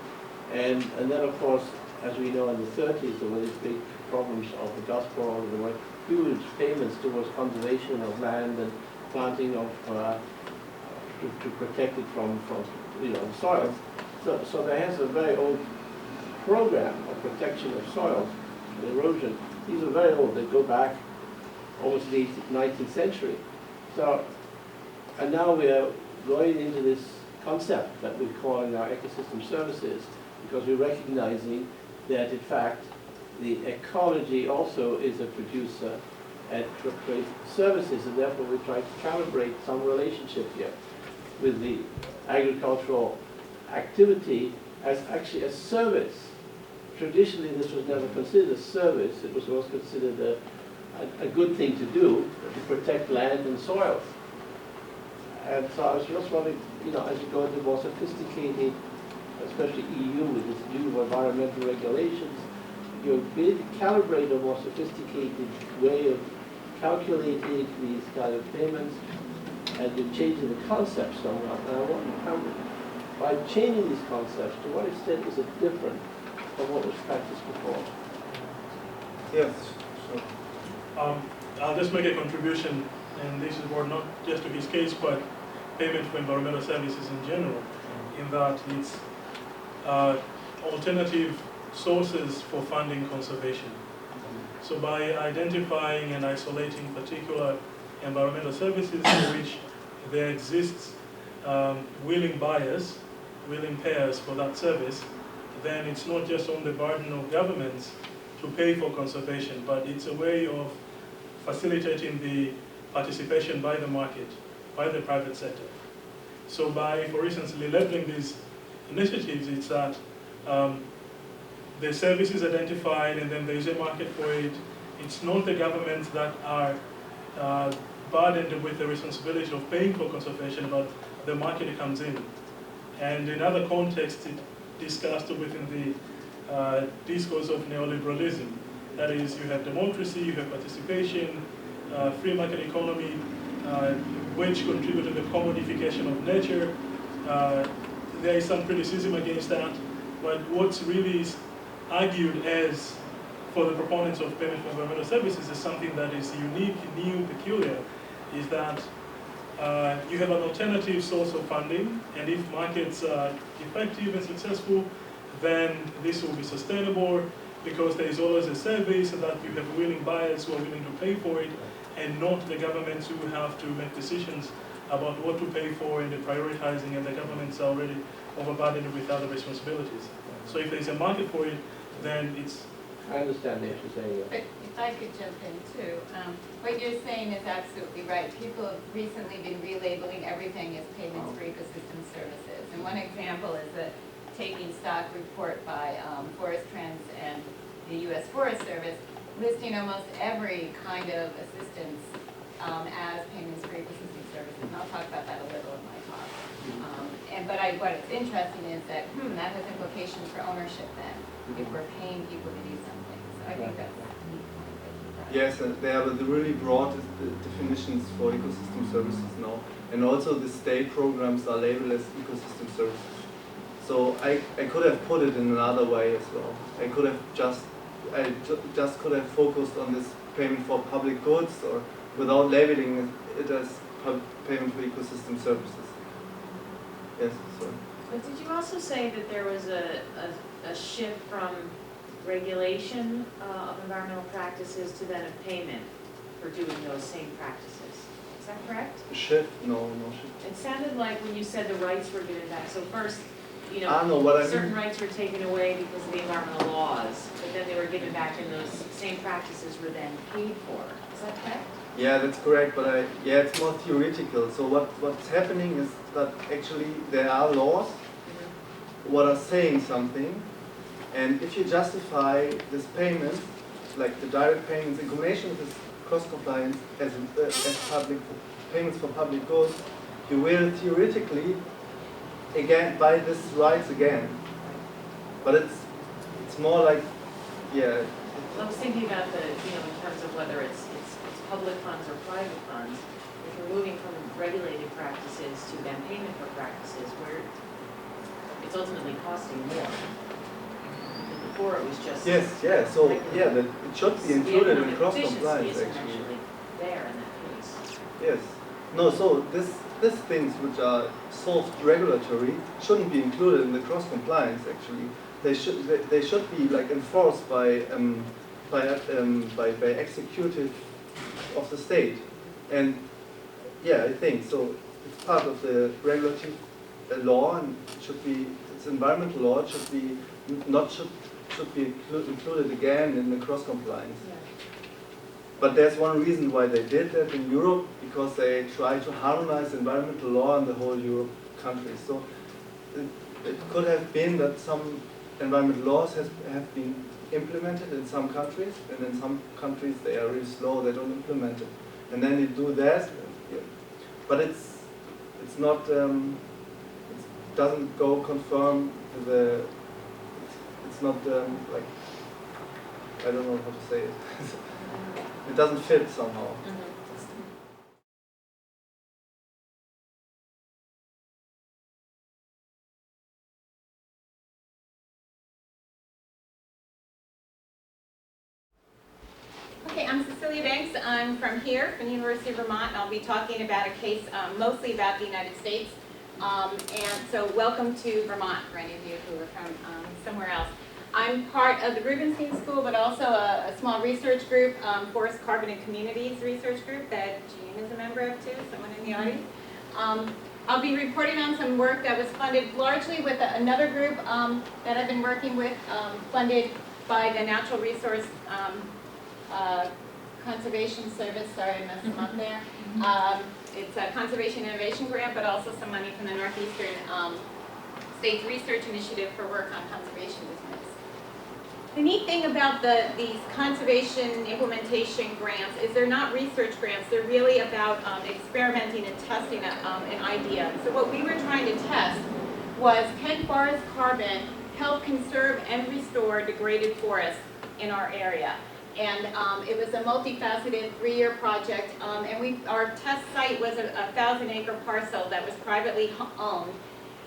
And then, of course, as we know, in the 30s, there were these big problems of the Dust Bowl. There were huge payments towards conservation of land and planting of to protect it from soils. So there has a very old program of protection of soils and erosion. These are very old. They go back almost the 19th century. So, and now we are going into this concept that we're calling our ecosystem services, because we're recognizing that in fact the ecology also is a producer and creates services, and therefore we try to calibrate some relationship here with the agricultural activity as actually a service. Traditionally this was never considered a service, it was always considered a good thing to do, to protect land and soils. And so I was just wondering, as you go into more sophisticated, especially EU with this new environmental regulations, you're able to calibrate a more sophisticated way of calculating these kind of payments, and you're changing the concepts somewhat. And I wonder how, by changing these concepts, to what extent is it different from what was practiced before? Yes, sure. I'll just make a contribution, and this is more not just to his case, but payment for environmental services in general, in that it's alternative sources for funding conservation. So by identifying and isolating particular environmental services for which there exists willing buyers, willing payers for that service, then it's not just on the burden of governments to pay for conservation, but it's a way of facilitating the participation by the market, by the private sector. So by, for instance, labeling these initiatives, it's that the service is identified and then there is a market for it. It's not the governments that are burdened with the responsibility of paying for conservation, but the market comes in. And in other contexts, it discussed within the discourse of neoliberalism. That is, you have democracy, you have participation, free market economy, which contribute to the commodification of nature. There is some criticism against that, but what's really argued as for the proponents of payment for environmental services is something that is unique, new, peculiar, is that you have an alternative source of funding, and if markets are effective and successful, then this will be sustainable because there is always a service and that you have willing buyers who are willing to pay for it, and not the governments who have to make decisions about what to pay for and the prioritizing, and the governments are already overburdened with other responsibilities. So if there's a market for it, then it's... I understand what you're saying. But if I could jump in too, what you're saying is absolutely right. People have recently been relabeling everything as payments for ecosystem services. And one example is the Taking Stock report by Forest Trends and the U.S. Forest Service, listing almost every kind of assistance as payments for ecosystem services. And I'll talk about that a little in my talk. What is interesting is that that has implications for ownership then, if we're paying people to do something. So I think that's a neat point that you brought up. Yes, and they have the really broad definitions for ecosystem services now. And also the state programs are labeled as ecosystem services. So I could have put it in another way as well. I just could have focused on this payment for public goods, or without labeling it as payment for ecosystem services. Yes, sorry. But did you also say that there was a shift from regulation of environmental practices to then a payment for doing those same practices? Is that correct? Shift? No shift. It sounded like when you said the rights were given back. So first, certain rights were taken away because of the environmental laws, but then they were given back and those same practices were then paid for. Is that correct? Yeah, that's correct, but yeah, it's more theoretical. So what's happening is that actually there are laws what are saying something, and if you justify this payment, like the direct payments in combination with this cross-compliance as public payments for public goods, you will theoretically again buy this rights again. But it's more like, yeah. I was thinking about the, in terms of whether it's public funds or private funds, if we're moving from regulated practices to then payment for practices where it's ultimately costing more. And before it was just. Yes, yeah, so yeah, that it should be included in cross-compliance The actually. efficiency isn't there in that case. Yes. No, so these things which are solved regulatory shouldn't be included in the cross-compliance actually. They should be like enforced by executive of the state, and yeah, I think so. It's part of the regulatory law, and it should be. It's environmental law. It should be included again in the cross compliance. Yeah. But there's one reason why they did that in Europe, because they try to harmonize environmental law in the whole Europe countries. So it could have been that some environmental laws have been implemented in some countries, and in some countries they are really slow, they don't implement it. And then they do that, but it's not, it doesn't go conform to the, it's not like, I don't know how to say it. It doesn't fit somehow. Okay, I'm Cecilia Danks. I'm from here, from the University of Vermont, and I'll be talking about a case mostly about the United States. And so welcome to Vermont for any of you who are from somewhere else. I'm part of the Rubenstein School, but also a small research group, Forest, Carbon, and Communities research group that Jean is a member of too, someone in the audience. I'll be reporting on some work that was funded largely with another group that I've been working with, funded by the Natural Resource Conservation Service. Sorry, I messed them up there. It's a conservation innovation grant, but also some money from the Northeastern States Research Initiative for work on conservation business. The neat thing about these conservation implementation grants is they're not research grants. They're really about experimenting and testing an idea. So what we were trying to test was, can forest carbon help conserve and restore degraded forests in our area? And it was a multifaceted 3-year project, and our test site was a 1,000-acre parcel that was privately owned.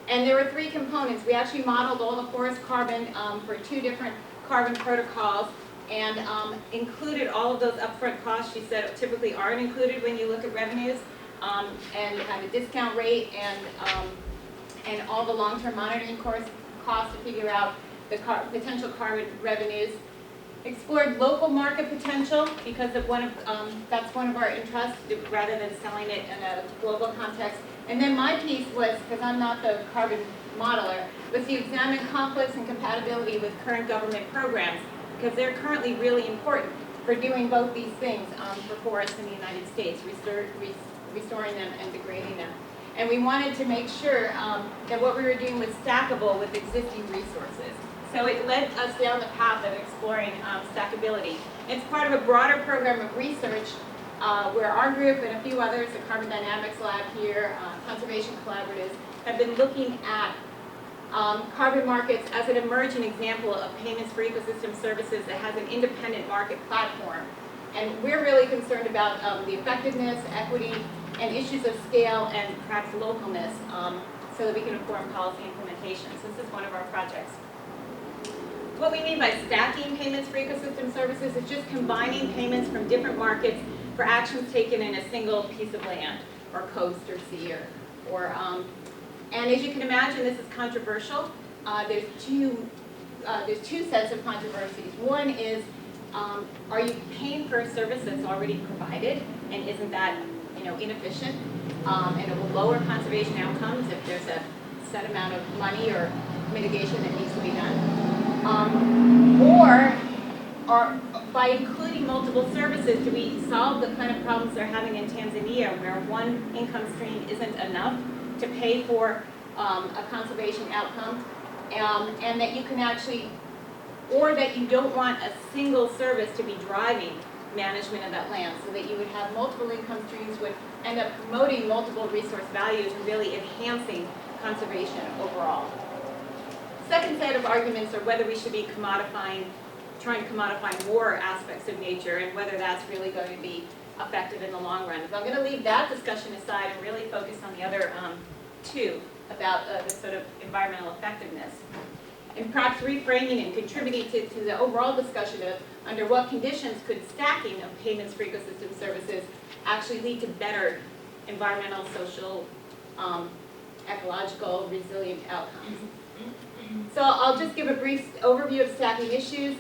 And there were 3 components. We actually modeled all the forest carbon for 2 different carbon protocols, and included all of those upfront costs. She said typically aren't included when you look at revenues, and had a discount rate and all the long-term monitoring costs to figure out the potential carbon revenues. Explored local market potential because of that's one of our interests, rather than selling it in a global context. And then my piece was, because I'm not the carbon modeler, was to examine conflicts and compatibility with current government programs, because they're currently really important for doing both these things for forests in the United States, restoring them and degrading them. And we wanted to make sure that what we were doing was stackable with existing resources. So it led us down the path of exploring stackability. It's part of a broader program of research where our group and a few others, the Carbon Dynamics Lab here, Conservation Collaboratives, have been looking at carbon markets as an emerging example of payments for ecosystem services that has an independent market platform. And we're really concerned about the effectiveness, equity, and issues of scale and perhaps localness so that we can inform policy implementation. So this is one of our projects. What we mean by stacking payments for ecosystem services is just combining payments from different markets for actions taken in a single piece of land, or coast, or sea, and as you can imagine, this is controversial. There's two sets of controversies. One is, are you paying for a service that's already provided, and isn't that inefficient, and it will lower conservation outcomes if there's a set amount of money or mitigation that needs to be done? Or by including multiple services, do we solve the kind of problems they're having in Tanzania, where one income stream isn't enough to pay for a conservation outcome, and that you can actually, or that you don't want a single service to be driving management of that land, so that you would have multiple income streams, would end up promoting multiple resource values and really enhancing conservation overall. Second set of arguments are whether we should be trying to commodify more aspects of nature, and whether that's really going to be effective in the long run. So I'm going to leave that discussion aside and really focus on the other two about the sort of environmental effectiveness. And perhaps reframing and contributing to the overall discussion of under what conditions could stacking of payments for ecosystem services actually lead to better environmental, social, ecological, resilient outcomes. So I'll just give a brief overview of stacking issues,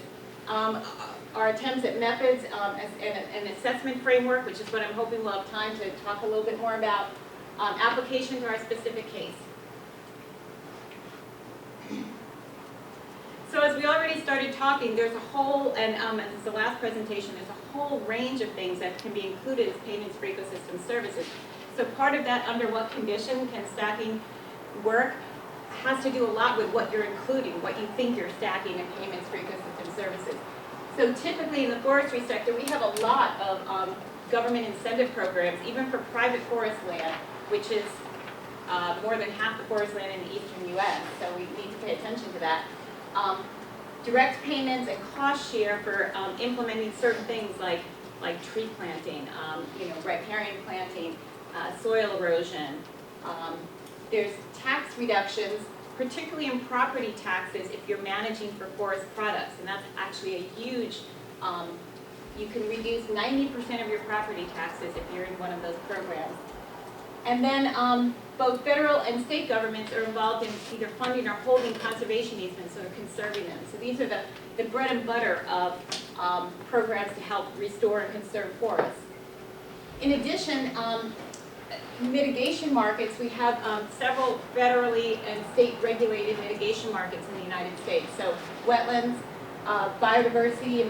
our attempts at methods, an assessment framework, which is what I'm hoping we'll have time to talk a little bit more about, application to our specific case. So as we already started talking, there's a whole, and this is the last presentation, there's a whole range of things that can be included as payments for ecosystem services. So part of that, under what condition can stacking work, has to do a lot with what you're including, what you think you're stacking in payments for ecosystem services. So typically in the forestry sector, we have a lot of government incentive programs, even for private forest land, which is more than half the forest land in the eastern US, so we need to pay attention to that. Direct payments and cost share for implementing certain things like tree planting, riparian planting, soil erosion. There's tax reductions, particularly in property taxes if you're managing for forest products, and that's actually a huge, you can reduce 90% of your property taxes if you're in one of those programs. And then both federal and state governments are involved in either funding or holding conservation easements, or conserving them. So these are the bread and butter of programs to help restore and conserve forests. In addition, mitigation markets, we have several federally and state regulated mitigation markets in the United States. So wetlands, biodiversity,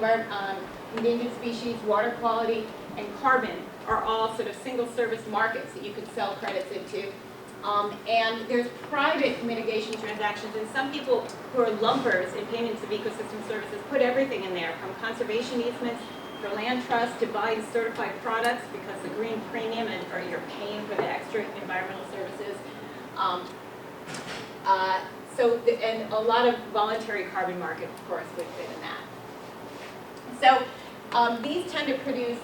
endangered species, water quality, and carbon are all sort of single service markets that you could sell credits into. And there's private mitigation transactions, and some people who are lumpers in payments of ecosystem services put everything in there, from conservation easements for land trusts to buying certified products because the green premium, or you're paying for the extra environmental services. And a lot of voluntary carbon market, of course, would fit in that. So these tend to produce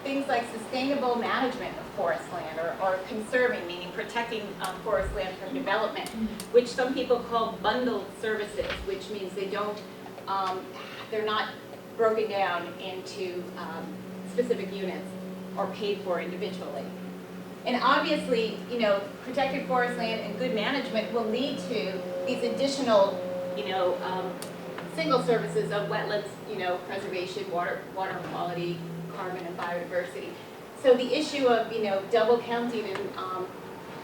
things like sustainable management of forest land, or conserving, meaning protecting forest land from development, which some people call bundled services, which means they don't, they're not broken down into specific units or paid for individually. And obviously, protected forest land and good management will lead to these additional, single services of wetlands, preservation, water quality, carbon, and biodiversity. So the issue of, double counting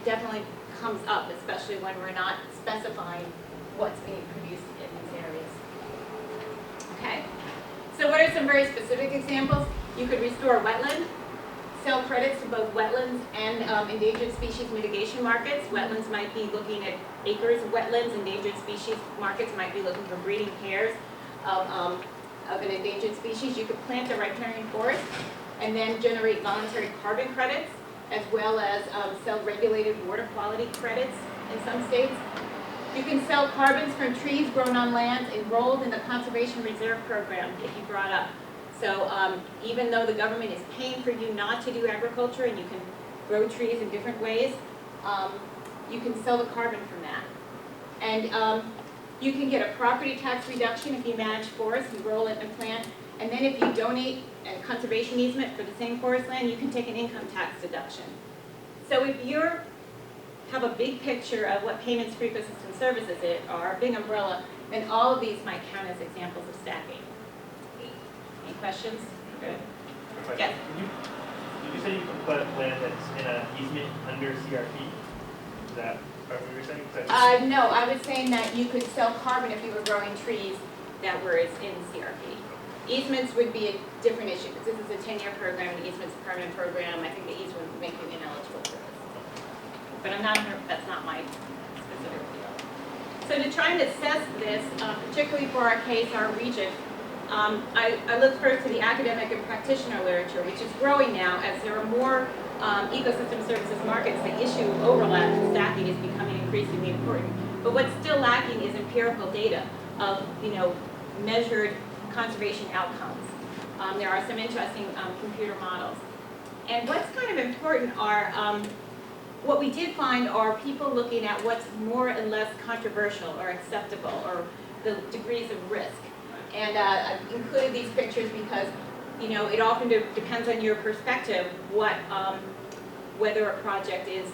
definitely comes up, especially when we're not specifying what's being produced in these areas. Okay. So what are some very specific examples? You could restore wetland, sell credits to both wetlands and endangered species mitigation markets. Wetlands might be looking at acres of wetlands. Endangered species markets might be looking for breeding pairs of an endangered species. You could plant a riparian forest and then generate voluntary carbon credits, as well as sell regulated water quality credits in some states. You can sell carbons from trees grown on lands enrolled in the Conservation Reserve Program that you brought up. So even though the government is paying for you not to do agriculture, and you can grow trees in different ways, you can sell the carbon from that. And you can get a property tax reduction if you manage forests, you roll it and plant. And then if you donate a conservation easement for the same forest land, you can take an income tax deduction. So if you have a big picture of what payments for ecosystem services are, a big umbrella, then all of these might count as examples of stacking. Any questions? Good. Yes. Did you say you can put land that's in an easement under CRP? Is that what you were saying? No, I was saying that you could sell carbon if you were growing trees that were in CRP. Easements would be a different issue, because this is a 10-year program, the easement's a permanent program. I think the easement would make you ineligible for this. But I'm not, that's not my specific field. So to try and assess this, particularly for our case, our region, I looked first to the academic and practitioner literature, which is growing now as there are more ecosystem services markets. The issue of overlap and stacking is becoming increasingly important. But what's still lacking is empirical data of, measured conservation outcomes. There are some interesting computer models. And what's kind of important are, what we did find are people looking at what's more and less controversial or acceptable, or the degrees of risk. And I've included these pictures because, it often depends on your perspective what, whether a project is,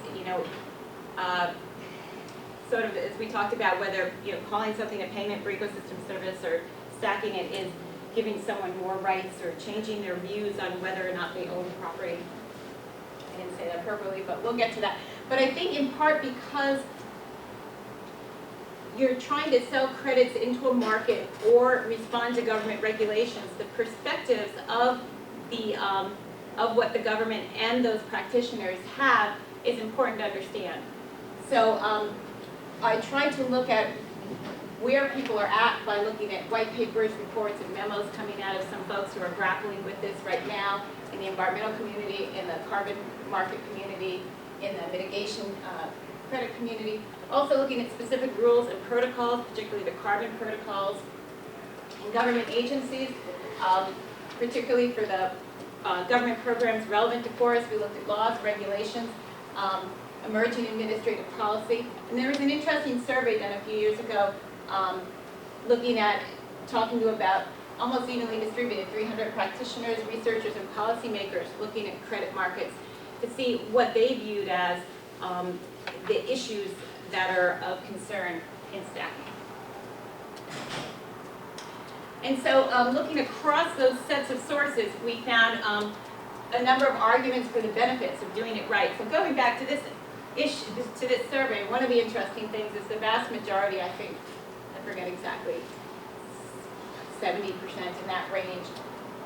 sort of, as we talked about, whether, calling something a payment for ecosystem service or stacking it is giving someone more rights or changing their views on whether or not they own property. I didn't say that appropriately, but we'll get to that. But I think in part because you're trying to sell credits into a market or respond to government regulations, the perspectives of the of what the government and those practitioners have is important to understand. So I tried to look at where people are at by looking at white papers, reports, and memos coming out of some folks who are grappling with this right now in the environmental community, in the carbon market community, in the mitigation credit community. Also looking at specific rules and protocols, particularly the carbon protocols in government agencies, particularly for the government programs relevant to forests. We looked at laws, regulations, emerging administrative policy. And there was an interesting survey done a few years ago talking to about almost evenly distributed 300 practitioners, researchers, and policymakers looking at credit markets to see what they viewed as the issues that are of concern in stacking. And so looking across those sets of sources, we found a number of arguments for the benefits of doing it right. So going back to this issue, to this survey, one of the interesting things is the vast majority, I think, I forget exactly, 70% in that range,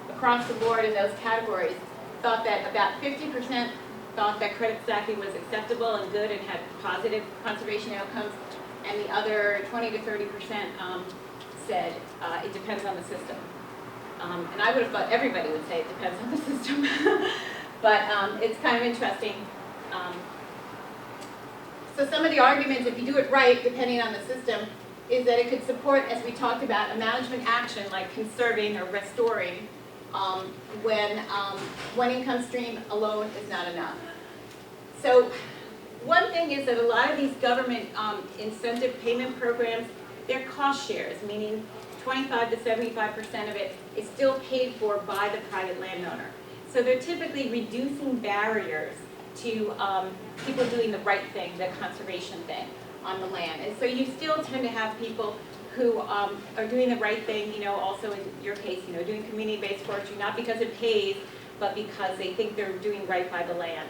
across the board in those categories, thought that about 50% thought that credit stacking was acceptable and good and had positive conservation outcomes, and the other 20 to 30% said it depends on the system. And I would have thought everybody would say it depends on the system, but it's kind of interesting. So some of the arguments, if you do it right, depending on the system, is that it could support, as we talked about, a management action like conserving or restoring when one income stream alone is not enough. So one thing is that a lot of these government incentive payment programs, they're cost shares, meaning 25 to 75% of it is still paid for by the private landowner. So they're typically reducing barriers to people doing the right thing, the conservation thing on the land. And so you still tend to have people who are doing the right thing, also in your case, doing community-based forestry, not because it pays, but because they think they're doing right by the land.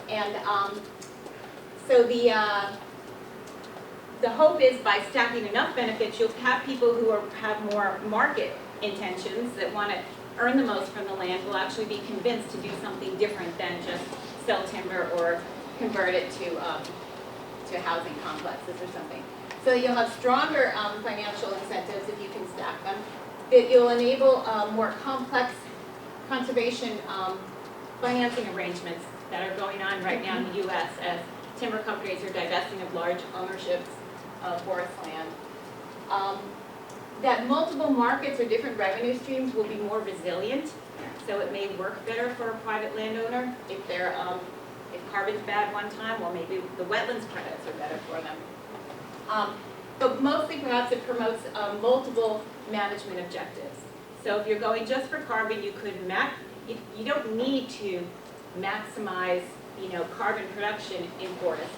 And so the hope is by stacking enough benefits, you'll have people who have more market intentions that want to earn the most from the land will actually be convinced to do something different than just sell timber or convert it to housing complexes or something. So you'll have stronger financial incentives if you can stack them. You'll enable more complex conservation financing arrangements that are going on right now in the U.S. as timber companies are divesting of large ownerships of forest land. That multiple markets or different revenue streams will be more resilient, so it may work better for a private landowner if they're if carbon's bad one time, well maybe the wetlands credits are better for them. But mostly perhaps it promotes multiple management objectives. So if you're going just for carbon, you could you don't need to maximize carbon production in forests.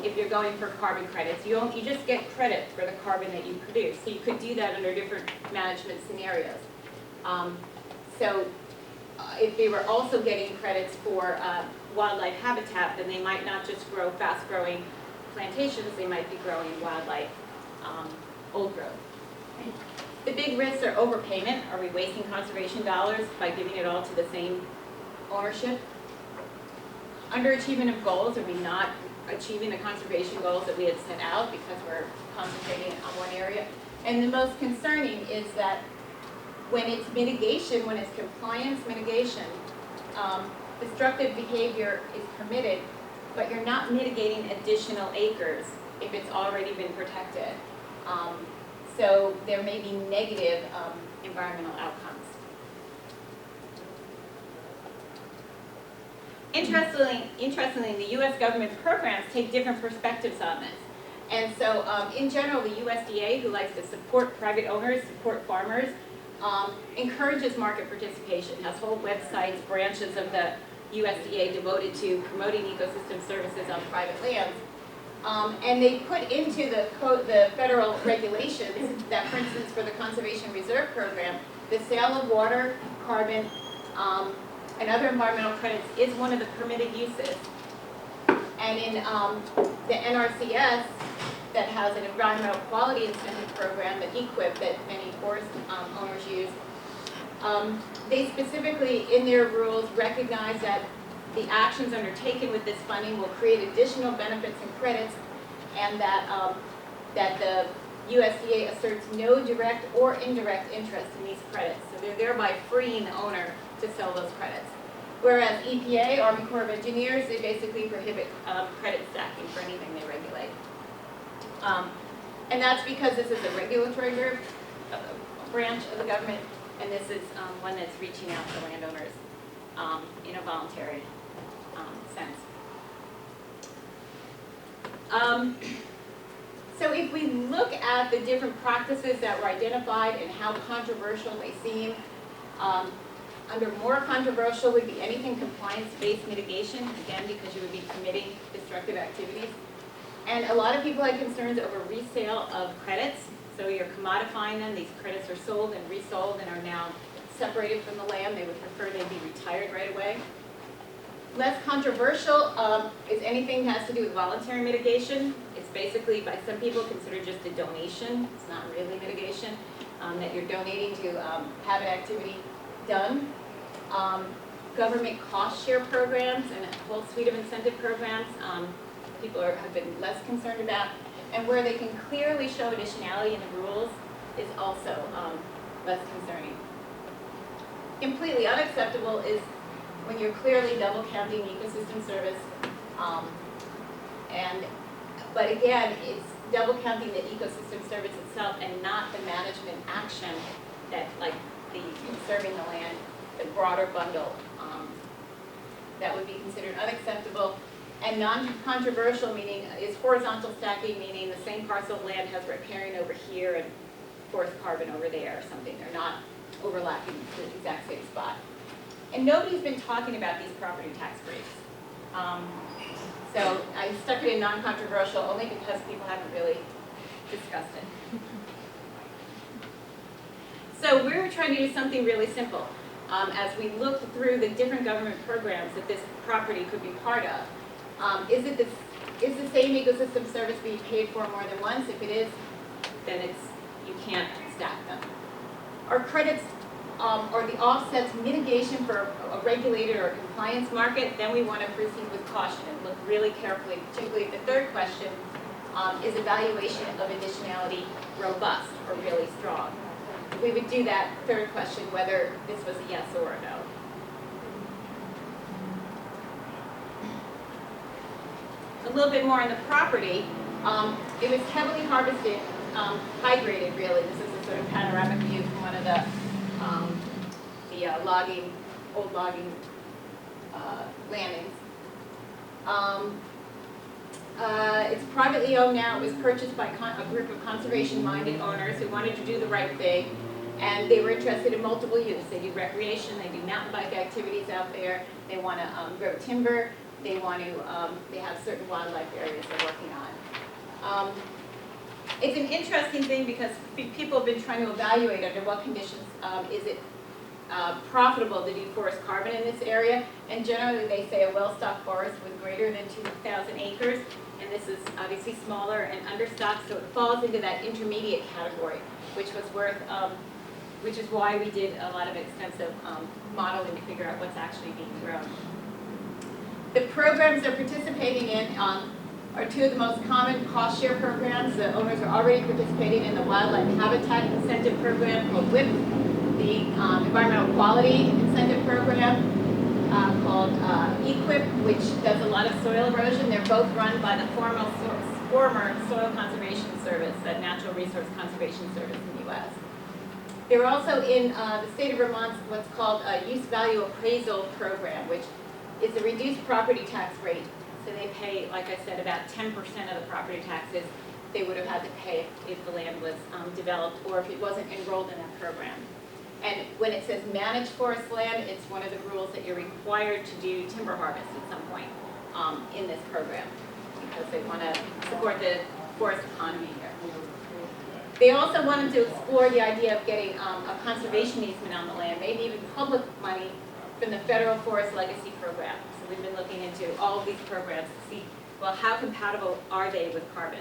If you're going for carbon credits, you just get credit for the carbon that you produce. So you could do that under different management scenarios. If they were also getting credits for wildlife habitat, then they might not just grow fast-growing plantations, they might be growing wildlife old growth. The big risks are overpayment. Are we wasting conservation dollars by giving it all to the same ownership? Underachievement of goals. Are we not achieving the conservation goals that we had set out because we're concentrating on one area? And the most concerning is that when it's mitigation, when it's compliance mitigation, destructive behavior is permitted, but you're not mitigating additional acres if it's already been protected. So there may be negative environmental outcomes. Interestingly, the U.S. government programs take different perspectives on this. And so in general, the USDA, who likes to support private owners, support farmers, encourages market participation, has whole websites, branches of the USDA devoted to promoting ecosystem services on private lands. And they put into the federal regulations that, for instance, for the Conservation Reserve Program, the sale of water, carbon, and other environmental credits is one of the permitted uses. And in the NRCS, that has an environmental quality incentive program, the EQIP, that many forest owners use, they specifically, in their rules, recognize that the actions undertaken with this funding will create additional benefits and credits, and that, that the USDA asserts no direct or indirect interest in these credits. So they're thereby freeing the owner to sell those credits. Whereas EPA, Army Corps of Engineers, they basically prohibit credit stacking for anything they regulate. And that's because this is a regulatory group, a branch of the government, and this is one that's reaching out to landowners in a voluntary sense. So if we look at the different practices that were identified and how controversial they seem, under more controversial would be anything compliance-based mitigation, again, because you would be committing destructive activities. And a lot of people had concerns over resale of credits. So you're commodifying them. These credits are sold and resold and are now separated from the land. They would prefer they be retired right away. Less controversial is anything that has to do with voluntary mitigation. It's basically, by some people, considered just a donation. It's not really mitigation, that you're donating to have an activity done. Government cost share programs and a whole suite of incentive programs. People have been less concerned about, and where they can clearly show additionality in the rules is also less concerning. Completely unacceptable is when you're clearly double counting ecosystem service, but again, it's double counting the ecosystem service itself and not the management action that, like the conserving the land, the broader bundle, that would be considered unacceptable. And non-controversial meaning is horizontal stacking, meaning the same parcel of land has riparian over here and forest carbon over there or something. They're not overlapping the exact same spot. And nobody's been talking about these property tax breaks. So I stuck it in non-controversial only because people haven't really discussed it. So we were trying to do something really simple. As we looked through the different government programs that this property could be part of, is the same ecosystem service being paid for more than once? If it is, then you can't stack them. Are credits or the offsets mitigation for a regulated or compliance market? Then we want to proceed with caution and look really carefully, particularly at the third question, is evaluation of additionality robust or really strong? We would do that third question, whether this was a yes or a no. A little bit more on the property. It was heavily harvested, high-graded really. This is a sort of panoramic view from one of the old logging landings. It's privately owned now. It was purchased by a group of conservation-minded owners who wanted to do the right thing, and they were interested in multiple use. They do recreation, they do mountain bike activities out there, they want to grow timber, they want to, they have certain wildlife areas they're working on. It's an interesting thing because people have been trying to evaluate under what conditions is it profitable to do forest carbon in this area. And generally they say a well-stocked forest with greater than 2,000 acres. And this is obviously smaller and understocked, so it falls into that intermediate category, which was worth, which is why we did a lot of extensive modeling to figure out what's actually being grown. The programs they're participating in are two of the most common cost share programs. The owners are already participating in the Wildlife Habitat Incentive Program called WIP, the Environmental Quality Incentive Program called EQIP, which does a lot of soil erosion. They're both run by the former Soil Conservation Service, the Natural Resource Conservation Service in the U.S. They're also in the state of Vermont's what's called a Use Value Appraisal Program, which is a reduced property tax rate. So they pay, like I said, about 10% of the property taxes they would have had to pay if the land was developed or if it wasn't enrolled in that program. And when it says managed forest land, it's one of the rules that you're required to do timber harvest at some point in this program because they want to support the forest economy here. They also wanted to explore the idea of getting a conservation easement on the land, maybe even public money from the Federal Forest Legacy Program. So we've been looking into all of these programs to see, well, how compatible are they with carbon?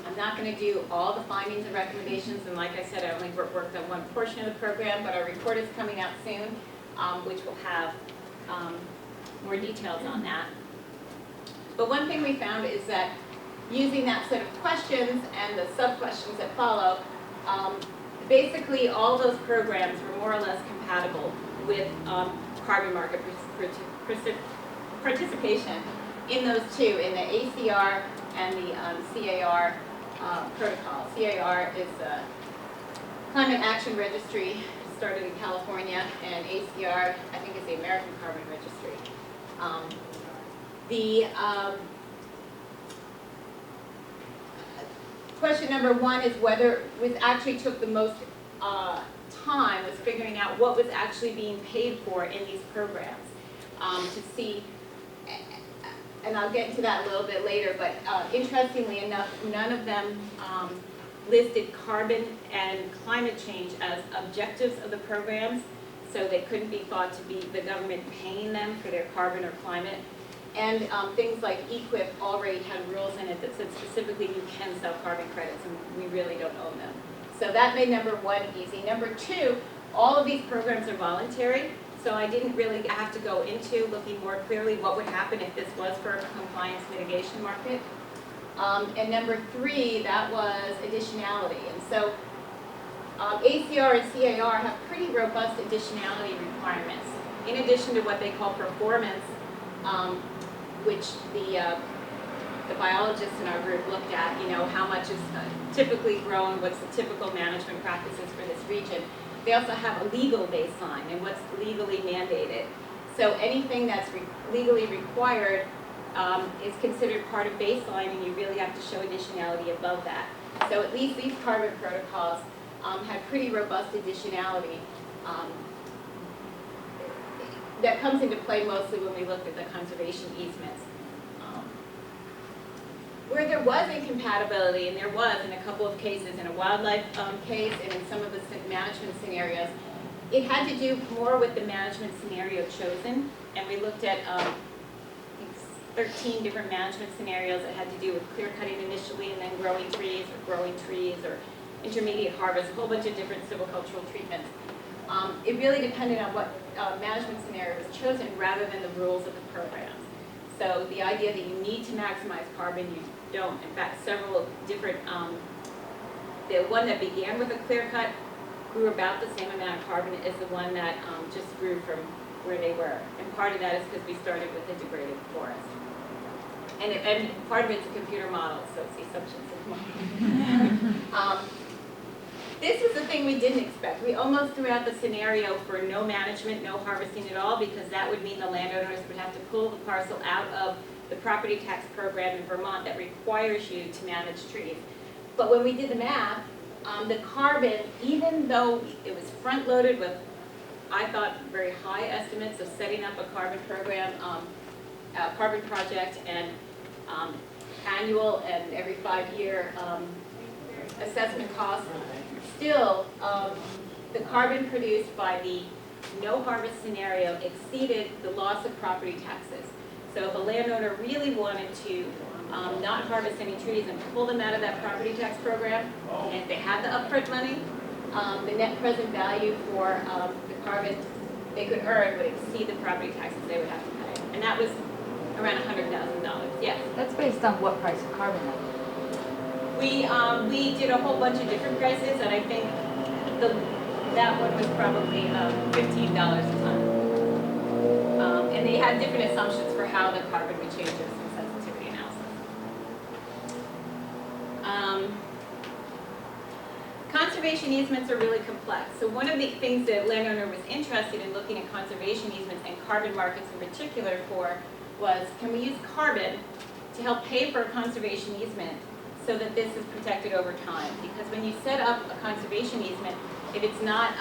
I'm not going to do all the findings and recommendations, and like I said, I only worked on one portion of the program, but our report is coming out soon, which will have more details on that. But one thing we found is that using that set of questions and the sub-questions that follow, basically all those programs were more or less compatible with carbon market participation in those two, in the ACR and the CAR protocol. CAR is the Climate Action Registry, started in California, and ACR, I think, is the American Carbon Registry. Question number one is whether what actually took the most time was figuring out what was actually being paid for in these programs to see, and I'll get into that a little bit later, but interestingly enough, none of them listed carbon and climate change as objectives of the programs, so they couldn't be thought to be the government paying them for their carbon or climate. And things like EQIP already had rules in it that said specifically you can sell carbon credits, and we really don't own them. So that made number one easy. Number two, all of these programs are voluntary, so I didn't really have to go into looking more clearly what would happen if this was for a compliance mitigation market. And number three, that was additionality. And so ACR and CAR have pretty robust additionality requirements. In addition to what they call performance, which the biologists in our group looked at, you know, how much is typically grown, what's the typical management practices for this region. They also have a legal baseline and what's legally mandated. So anything that's legally required is considered part of baseline, and you really have to show additionality above that. So at least these carbon protocols had pretty robust additionality that comes into play mostly when we looked at the conservation easements. Where there was incompatibility, and there was in a couple of cases, in a wildlife case and in some of the management scenarios, it had to do more with the management scenario chosen, and we looked at 13 different management scenarios that had to do with clear cutting initially and then growing trees or intermediate harvest, a whole bunch of different silvicultural treatments. It really depended on what management scenario was chosen rather than the rules of the programs. So the idea that you need to maximize carbon, you don't. In fact, several different, the one that began with a clear cut grew about the same amount of carbon as the one that just grew from where they were. And part of that is because we started with integrated forest. And part of it's a computer model, so it's the assumptions of model. This is the thing we didn't expect. We almost threw out the scenario for no management, no harvesting at all, because that would mean the landowners would have to pull the parcel out of the property tax program in Vermont that requires you to manage trees. But when we did the math, the carbon, even though it was front-loaded with, I thought, very high estimates of setting up a carbon program, a carbon project, and annual and every 5-year assessment costs, still, the carbon produced by the no harvest scenario exceeded the loss of property taxes. So if a landowner really wanted to not harvest any trees and pull them out of that property tax program, and if they had the upfront money, the net present value for the carbon they could earn would exceed the property taxes they would have to pay. And that was around $100,000. Yes? That's based on what price of carbon then? We did a whole bunch of different prices, and I think that one was probably $15 a ton. And they had different assumptions for how the carbon would change with some sensitivity analysis. Conservation easements are really complex. So one of the things that landowner was interested in looking at conservation easements and carbon markets in particular for was, can we use carbon to help pay for a conservation easement so that this is protected over time? Because when you set up a conservation easement, if it's not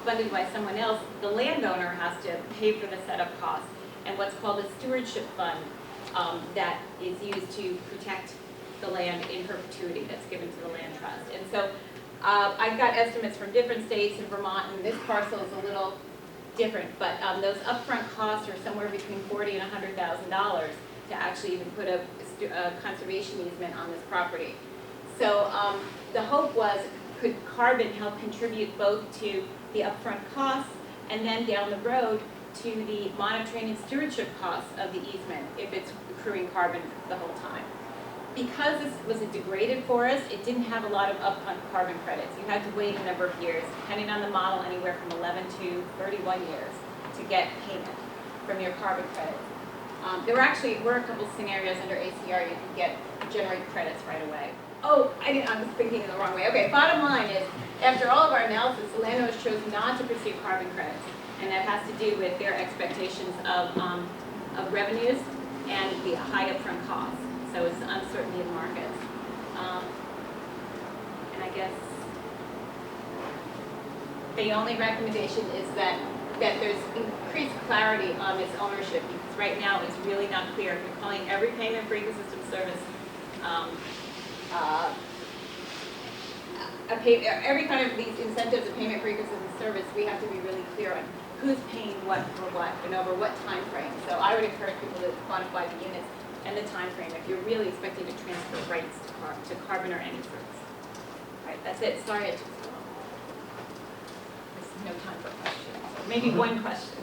funded by someone else, the landowner has to pay for the setup costs and what's called a stewardship fund that is used to protect the land in perpetuity that's given to the land trust. And so I've got estimates from different states in Vermont, and this parcel is a little different, but those upfront costs are somewhere between $40,000 and $100,000 to actually even put a conservation easement on this property. So the hope was, could carbon help contribute both to the upfront costs and then down the road to the monitoring and stewardship costs of the easement if it's accruing carbon the whole time. Because this was a degraded forest, it didn't have a lot of upfront carbon credits. You had to wait a number of years, depending on the model, anywhere from 11 to 31 years to get payment from your carbon credits. There were a couple scenarios under ACR you could generate credits right away. Oh, I was thinking in the wrong way. Okay, bottom line is, after all of our analysis, the landowners chose not to pursue carbon credits, and that has to do with their expectations of revenues and the high upfront costs. So it's uncertainty in markets. And I guess the only recommendation is that there's increased clarity on this ownership, because right now it's really not clear. If you're calling every payment for ecosystem service every kind of these incentives of payment for ecosystem service, we have to be really clear on who's paying what for what and over what time frame. So I would encourage people to quantify the units and the time frame if you're really expecting to transfer rights to carbon or any fruits. All right, that's it. Sorry, it took so long. There's no time for questions. Maybe one question.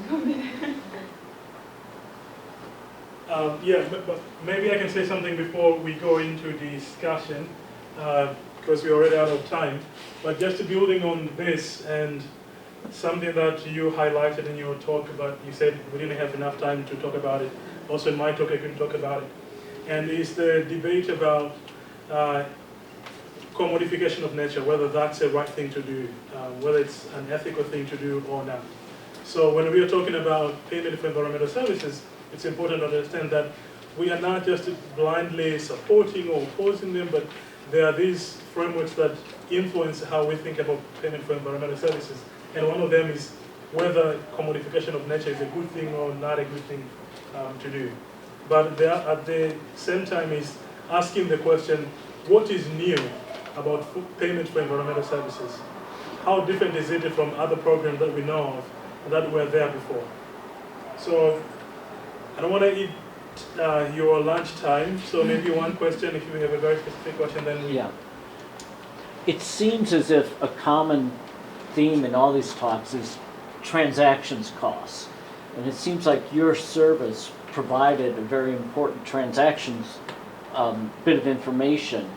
But maybe I can say something before we go into the discussion, because we're already out of time. But just building on this, and something that you highlighted in your talk about, you said we didn't have enough time to talk about it. Also in my talk, I couldn't talk about it. And it's the debate about commodification of nature, whether that's the right thing to do, whether it's an ethical thing to do or not. So when we are talking about payment for environmental services, it's important to understand that we are not just blindly supporting or opposing them, but there are these frameworks that influence how we think about payment for environmental services. And one of them is whether commodification of nature is a good thing or not a good thing to do. But at the same time is asking the question, what is new about payment for environmental services? How different is it from other programs that we know of that were there before? So I don't want to eat your lunchtime, so maybe one question, if you have a very specific question, then we... Yeah. It seems as if a common theme in all these talks is transactions costs. And it seems like your service provided a very important transactions bit of information.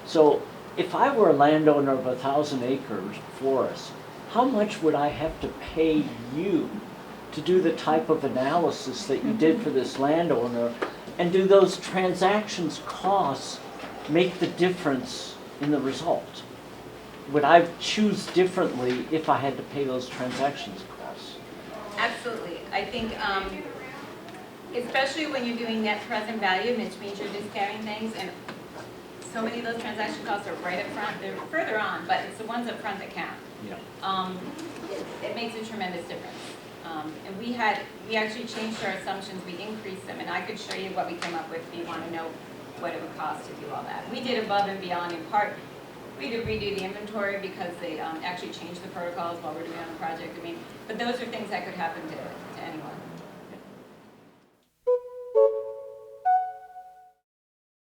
So if I were a landowner of 1,000 acres forest, how much would I have to pay you to do the type of analysis that you did for this landowner? And do those transactions costs make the difference in the result? Would I choose differently if I had to pay those transactions costs? Absolutely. I think, especially when you're doing net present value, which means you're discounting things, and so many of those transaction costs are right up front. They're further on, but it's the ones up front that count. Yeah. It makes a tremendous difference. And we actually changed our assumptions. We increased them, and I could show you what we came up with if you want to know what it would cost to do all that. We did above and beyond in part. be to redo the inventory because they actually changed the protocols while we're doing on the project. I mean, but those are things that could happen to anyone.